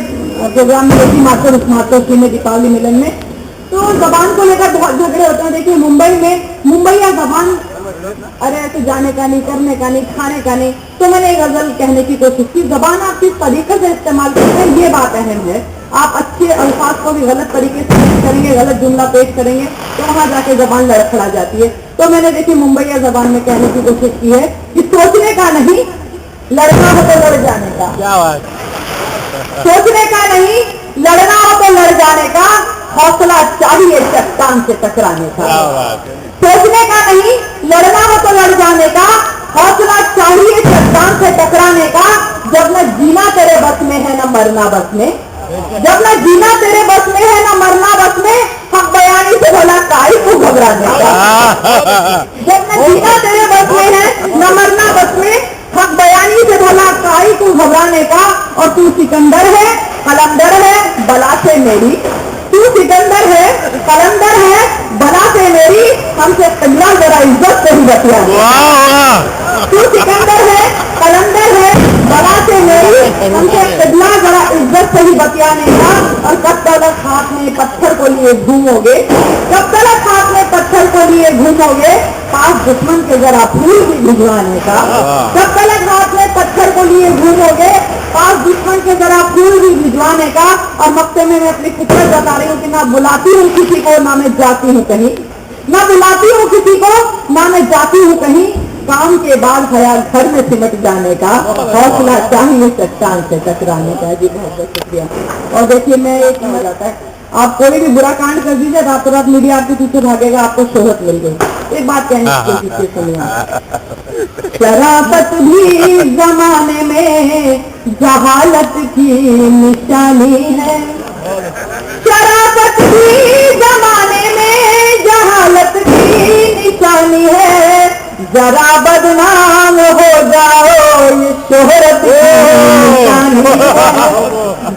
प्रोग्राम में देखी मातोश्री में दीपावली मिलन में तो जबान को लेकर बहुत झगड़े होते हैं। देखिए मुंबई या जबान अरे ऐसे जाने का नहीं, करने का नहीं, खाने का नहीं। तो मैंने एक गजल कहने की कोशिश की, जबान आप किस तरीके से इस्तेमाल करते हैं ये बात अहम है। आप अच्छे अल्फाज को भी गलत तरीके से पेश करेंगे, गलत जुमला पेश करेंगे तो वहां जाके जबान लड़खड़ा जाती है। तो मैंने देखिए मुंबई या जबान में कहने की कोशिश की है कि सोचने का नहीं, लड़ना हो तो लड़ जाने का। क्या बात, सोचने का नहीं, लड़ना हो तो लड़ जाने का, हौसला चाहिए चट्टान से टकराने का। क्या बात है। सोचने का नहीं, लड़ना हो तो लड़ जाने का, हौसला चाहिए चट्टान से टकराने का। जब न जीना तेरे बस में है न मरना बस में, जब न जीना तेरे बस में है न मरना बस में, हक बयानी से भला काहे को घबराने का। जब न जीना तेरे बस में है न मरना बस में, हक बयानी से भला काहे को घबराने का। और तू सिकंदर है, कलंदर है, बला से मेरी, तू सिकंदर है, कलंदर है, बला से मेरी, हमसे कन्या जरा इज्जत से ही बतिया। तू सिकंदर है, कलंदर है, बला से मेरी, हमसे कन्या जरा इज्जत से ही बतियाने का। और कब तक हाथ में पत्थर को लिए घूमोगे, कब तक हाथ में पत्थर को लिए घूमोगे, पास दुश्मन के जरा फूल भी भिजवाने का। कब तक हाथ में पत्थर को लिए घूमोगे, पास दुश्मन के जरा फूल भी भिजवाने का। और मक्ते में मैं अपनी फितरत बता रही हूँ कि ना बुलाती हूँ किसी को, ना मैं जाती हूँ कहीं, ना बुलाती हूँ किसी को, ना मैं जाती हूँ कहीं। काम के बाद ख्याल घर में सिमट जाने का, हौसला चाहिए चट्टान से टकराने का। जी बहुत बहुत शुक्रिया। और देखिए मैं एक हो जाता है, आप कोई भी बुरा कांड कर दीजिए, रातों रात मीडिया आपके पीछे भागेगा, आपको शोहरत मिल गई। एक बात कहने की कोशिश की सुनिए, शराफत भी जमाने में जहालत की निशानी है, शराफत भी जमाने में जहालत की निशानी है। जरा बदनाम हो जाओ ये शोहरत की निशानी है,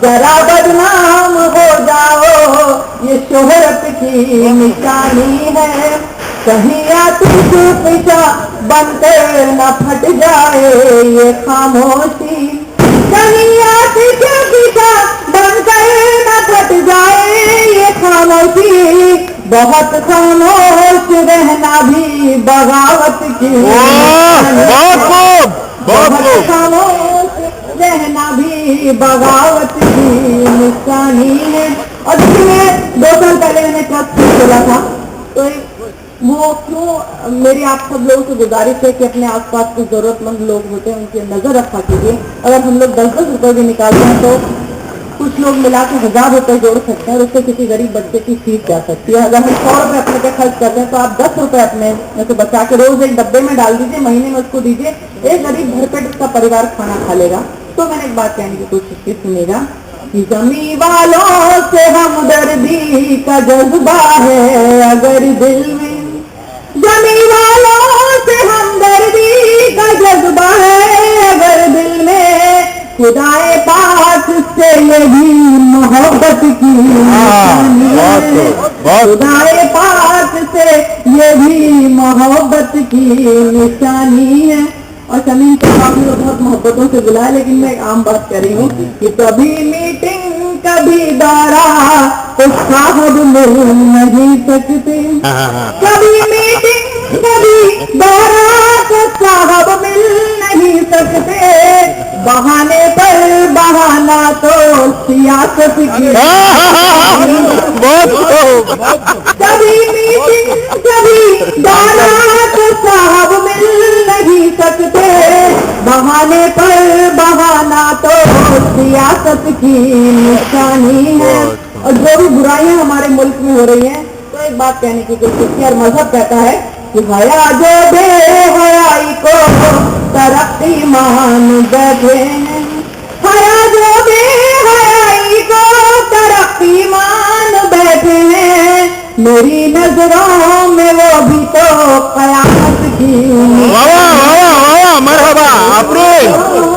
जरा बदनाम हो जाओ ये शोहरत की निशानी है। कहीं या तुझको पीछा बनकर न फट जाए ये खामोशी, कहीं या तुझको पीछा बनकर न फट जाए ये खामोशी। बहुत खामोश रहना भी बगावत की निशानी है, बहुत खामोश रहना भी बगावत की निशानी है। और देखिए 2 साल पहले मैंने ट्रस्ट खोला था, तो वो क्यों मेरी आप सब लोगों से गुजारिश है कि अपने आसपास के जरूरतमंद लोग होते हैं उनकी नजर रखा कीजिए। अगर हम लोग 10-10 रुपए भी निकालते हैं तो कुछ लोग मिला के 1000 रुपए जोड़ सकते हैं और उससे किसी गरीब बच्चे की फीस जा सकती है। अगर हम 100 रुपए अपने पे खर्च करते हैं तो आप 10 रुपए अपने में से बचा के रोज एक डब्बे में डाल दीजिए, महीने में उसको दीजिए, एक गरीब भरपेट उसका परिवार खाना खा लेगा। तो मैंने एक बात कहने की कोशिश की, सुनेगा कि जमी वालों से हमदर्दी का जज्बा है अगर दिल में, जमी वालों से हमदर्दी का जज्बा है अगर दिल में, खुदाए पाक से ये भी मोहब्बत की निशानी है, खुदाए पाक से ये भी मोहब्बत की निशानी है। और शमीम को काफी लोग बहुत मोहब्बतों से बुलाए, लेकिन मैं एक आम बात कर रही हूँ कि कभी मीटिंग कभी दौरा तो साहब मिल नहीं सकते, कभी मीटिंग कभी दौरा तो साहब मिल नहीं सकते, बहाने पर बहाना तो सियासत की। कभी मीटिंग कभी दौरा तो साहब मिल नहीं सकते, बहाने पर बहाना तो सियासत की निशानी है। और जो भी बुराइयां हमारे मुल्क में हो रही हैं, तो एक बात कहने की कोशिश की, और मजहब कहता है कि हया जो बेहयाई को तरक्की मान बैठे हैं, हया जो बेहयाई को तरक्की मान बैठे हैं, मेरी नजरों में वो भी तो कयामत की। मरहबा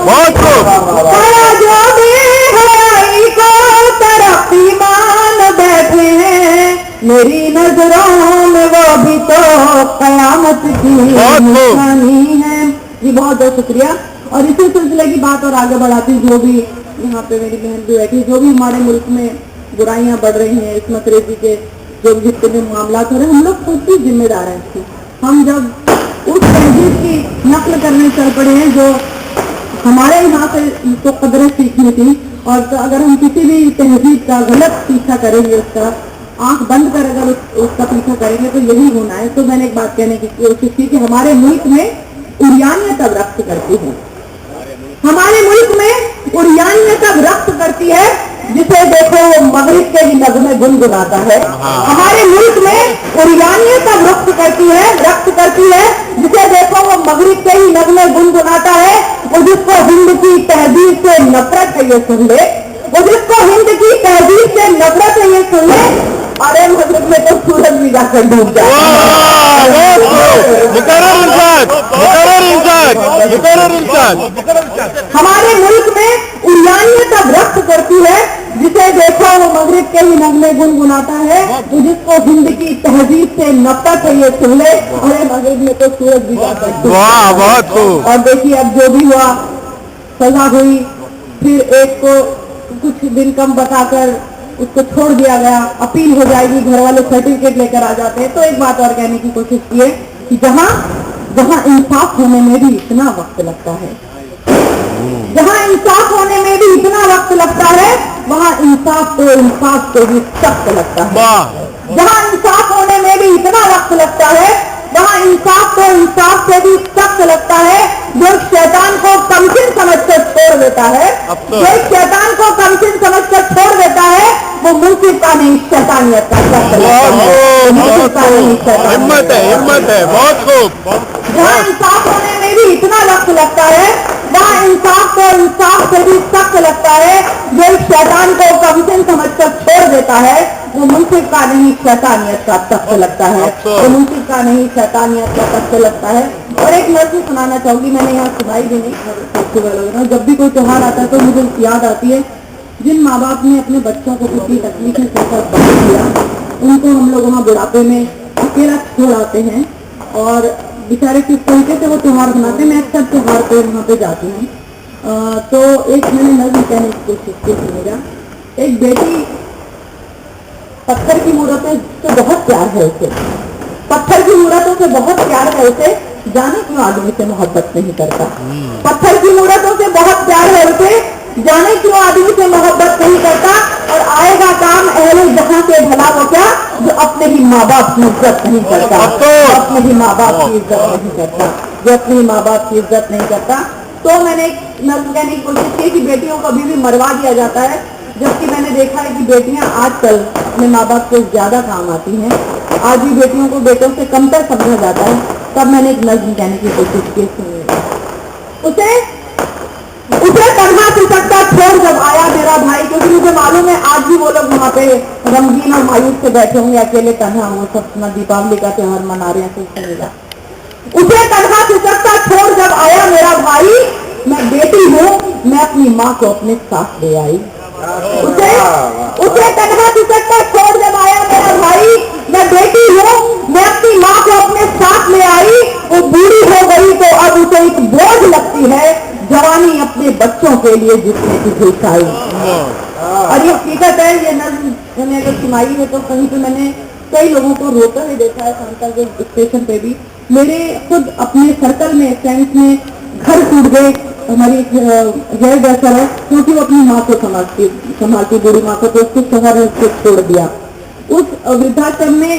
बहुत हया जो बेहयाई को तरक्की मान बैठे हैं, मेरी नजरों में वो भी तो कयामत की निशानी है। जी बहुत बहुत शुक्रिया। और इसी सिलसिले की बात और आगे बढ़ाती जो भी यहाँ पे मेरी बहन भी बैठी, जो भी हमारे मुल्क में बुराइयां बढ़ रही हैं, इस्मत रेजी के जो जितने भी मामला हो रहे हैं, हम लोग खुद भी जिम्मेदार हैं इसकी। हम जब उस तहजीब की नकल करने चल पड़े हैं जो हमारे यहाँ से इसको कदरें सीखनी थी, और तो अगर हम किसी भी तहजीब का गलत पीछा करेंगे, उसका आंख बंद कर अगर उसका पीछा करेंगे तो यही होना है। तो मैंने एक बात कहने की कोशिश की कि हमारे मुल्क में उरियानियत अब रक्त करती है, हमारे मुल्क में उरियानियत अब रक्त करती है, जिसे देखो वो मगरिब के ही नगमे गुनगुनाता है। हमारे मुल्क में उरियानियत अब रक्त करती है, जिसे देखो वो मगरिब के ही नगमे गुनगुनाता है। वो जिसको हिंद की तहजीब से नफरत है ये सुन ले, वो जिसको हिंद की तहजीब से नफरत है ये सुन ले। अरे मगरिब में तो सूरज भी जाकर डूब जाए। हमारे मुल्क में उरियानियत अब रक्त करती है, जिसे देखो वो मगरिब के ही नगमे गुनगुनाता है। वो जिसको हिंद की तहजीब से नफरत है ये सुन ले। अरे मगरिब में तो सूरज भी जाकर डूब जाए। और देखिए अब जो भी हुआ, सजा हुई, फिर एक को कुछ दिन कम बताकर उसको छोड़ दिया गया, अपील हो जाएगी, घर वाले सर्टिफिकेट लेकर आ जाते हैं। तो एक बात और कहने की कोशिश की है कि जहाँ इंसाफ होने में भी इतना वक्त लगता है, जहाँ इंसाफ होने में भी इतना वक्त लगता है, वहाँ इंसाफ को भी सख्त लगता है। जहाँ इंसाफ होने में भी इतना वक्त लगता है, वहाँ इंसाफ से भी सख्त लगता है। जो शैतान को कमसिन समझकर छोड़ देता है, जो शैतान को कमसिन समझकर छोड़ देता है, वो मुंसिफ का नहीं शैतानियत का सख्त लगता है। हिम्मत है, बहुत खूब। जहाँ इंसाफ होने में भी इतना वक्त लगता है, वहाँ इंसाफ से भी सख्त लगता है। जो शैतान को कमसिन समझकर छोड़ देता है, वो मुंसिफ का नहीं शैतानियत का सख्त लगता है। वो मुंसिफ का नहीं शैतानियत का सख्त लगता है। और एक नज़्म सुनाना चाहूंगी, मैंने यहाँ सुनाई भी नहीं फेस्टिवल वगैरह। जब भी कोई त्योहार आता है तो मुझे याद आती है जिन माँ बाप ने अपने बच्चों को किसी तकलीफें से बचा दिया, उनको हम लोग वहाँ बुढ़ापे में अकेला छोड़ आते हैं और बेचारे किस तरीके से वो त्योहार मनाते हैं। मैं अक्सर त्योहार पे वहाँ पे जाती हूँ। तो एक मैंने नज़्म कहने की कोशिश की थी। मेरा एक बेटी पत्थर की मूर्तों से बहुत प्यार है उसे, पत्थर की मूर्तों से बहुत प्यार है उसे, जाने क्यों आदमी से मोहब्बत नहीं करता। पत्थर की मूर्तों से बहुत प्यार है उसे, जाने क्यों आदमी से मोहब्बत नहीं करता। और आएगा काम अहले जहां से भला वो क्या, जो अपने ही माँ बाप की इज्जत नहीं करता, अपने ही माँ बाप की इज्जत नहीं करता, जो अपने ही माँ बाप की इज्जत नहीं करता। तो मैंने एक नज़्म कहने की कोशिश की कि बेटियों को अभी भी मरवा दिया जाता है, जबकि मैंने देखा है कि बेटियां आजकल अपने माँ बाप से ज्यादा काम आती हैं। आज भी बेटियों को बेटों से कमतर समझा जाता है। तब मैंने एक नज़्म कहने की कोशिश की, उसे तन्हा सिसकता छोड़ जब आया मेरा भाई, क्योंकि मुझे मालूम है आज भी वो लोग वहाँ पे रंगीन और मायूस से बैठे होंगे, अकेले तन्हा वो सब अपना दीपावली का त्योहार मना रहे हैं। उसे तन्हा सिसकता छोड़ जब आया मेरा भाई, मैं बेटी हूँ, मैं अपनी माँ को अपने साथ ले आई। उसे तन्हा सिसकता छोड़ जब आया मेरा भाई, मैं बेटी हूँ, मैं अपनी माँ को अपने साथ ले आई। वो बूढ़ी हो गई तो अब उसे एक बोझ लगती है, जवानी अपने बच्चों के लिए जिसने की झुलसाई। और ये हकीकत है, ये नज़्म मैंने अगर सुनाई है तो कहीं पे मैंने कई लोगों को रोता हुए देखा है। संता के स्टेशन पे भी मेरे खुद अपने सर्कल में फ्रेंड्स में घर टूट गए। हमारी हेयर ड्रेसर है, क्योंकि वो अपनी माँ को संभालती बूढ़ी माँ को, तो उसको शहर में उसको छोड़ दिया। उस वृद्धाश्रम में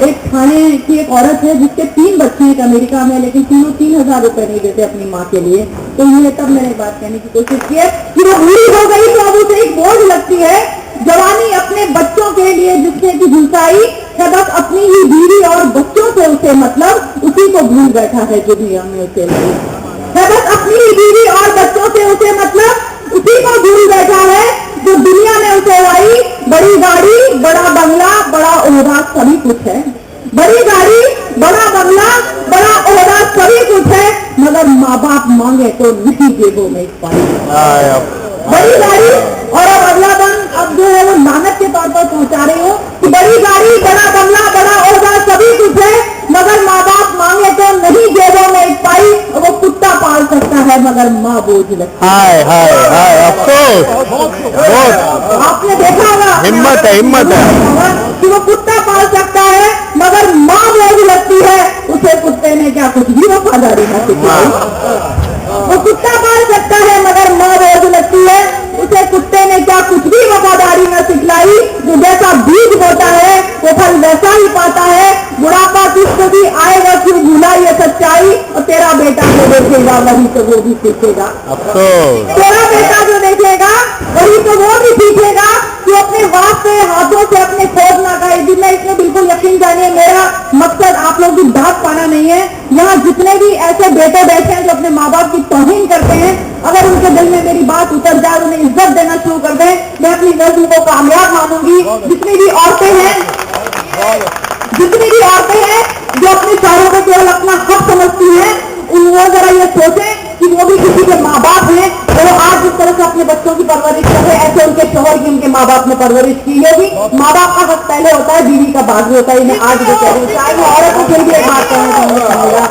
एक थाने की एक औरत है जिसके 3 बच्चे हैं अमेरिका में, लेकिन तीनों 3000 रुपए नहीं देते अपनी माँ के लिए। तो ये तब मैंने बात कहने की कोशिश की है कि वो बूढ़ी हो गई तो अब उसे एक बोझ लगती है, जवानी अपने बच्चों के लिए जिसने की झुलसाई है, बस अपनी ही बीवी और बच्चों से उसे मतलब, उसी को भूल बैठा है जो भी हमें उसे है, बस अपनी ही बीवी और बच्चों से उसे मतलब, उसी को भूल बैठा है जो दुनिया में उसे लाई। बड़ी गाड़ी, बड़ा बंगला, बड़ा ओहदा सभी कुछ है, बड़ी गाड़ी, बड़ा बंगला, बड़ा ओहदा सभी कुछ है, मगर माँ बाप मांगे तो नहीं जेबों में पाई। बड़ी गाड़ी और अब अगला बंद अब जो है वो नानक के तौर पर पहुंचा रही हूँ कि बड़ी गाड़ी, बड़ा बंगला, बड़ा ओहदा सभी कुछ है, मगर माँ बाप मांगे तो नहीं जेबों में पाई। वो कुत्ता पाल सकता है मगर माँ बोझ लगती हाय हाय हाय, अफसोस बहुत। आपने देखा होगा, हिम्मत है, हिम्मत है। कि वो कुत्ता पाल सकता है मगर माँ बोझ लगती है, उसे कुत्ते ने क्या कुछ भी वफादारी न सिखाई। वो कुत्ता पाल सकता है मगर माँ बोझ लगती है, उसे कुत्ते ने क्या कुछ भी वफादारी न सिखलाई। जो जैसा बीज बोता है वो फल वैसा ही पाता है। बुढ़ापा तुझको भी आएगा, क्यों भूला ये सच्चाई, और तेरा बेटा जो देखेगा वही तो वो भी सीखेगा। अफसोस। तेरा बेटा जो देखेगा वही तो वो भी सीखेगा। जो अपने वास्ते हाथों से अपने खोद ना खाए। जी मैं इसमें बिल्कुल यकीन जानिए, मेरा मकसद आप लोग की दाद पाना नहीं है। यहाँ जितने भी ऐसे बेटे बैठे हैं जो अपने माँ बाप की तौहीन करते हैं, अगर उनके दिल में मेरी बात उतर जाए, उन्हें इज्जत देना शुरू कर दें, मैं अपनी नस्ल को कामयाब मानूंगी। जितनी भी औरतें हैं जो अपने चारों को केवल अपना हक समझती हैं, वो जरा ये सोचें कि वो भी किसी के माँ बाप हैं। वो आज जिस तरह से अपने बच्चों की परवरिश कर रहे हैं, ऐसे उनके शोहर की उनके माँ बाप ने परवरिश की होगी। माँ बाप का हक पहले होता है, बीवी का बाद में होता है। मैं आज भी कह रही हूँ, चाहे मैं औरत को फिर भी एक बात कहना चाहूंगा।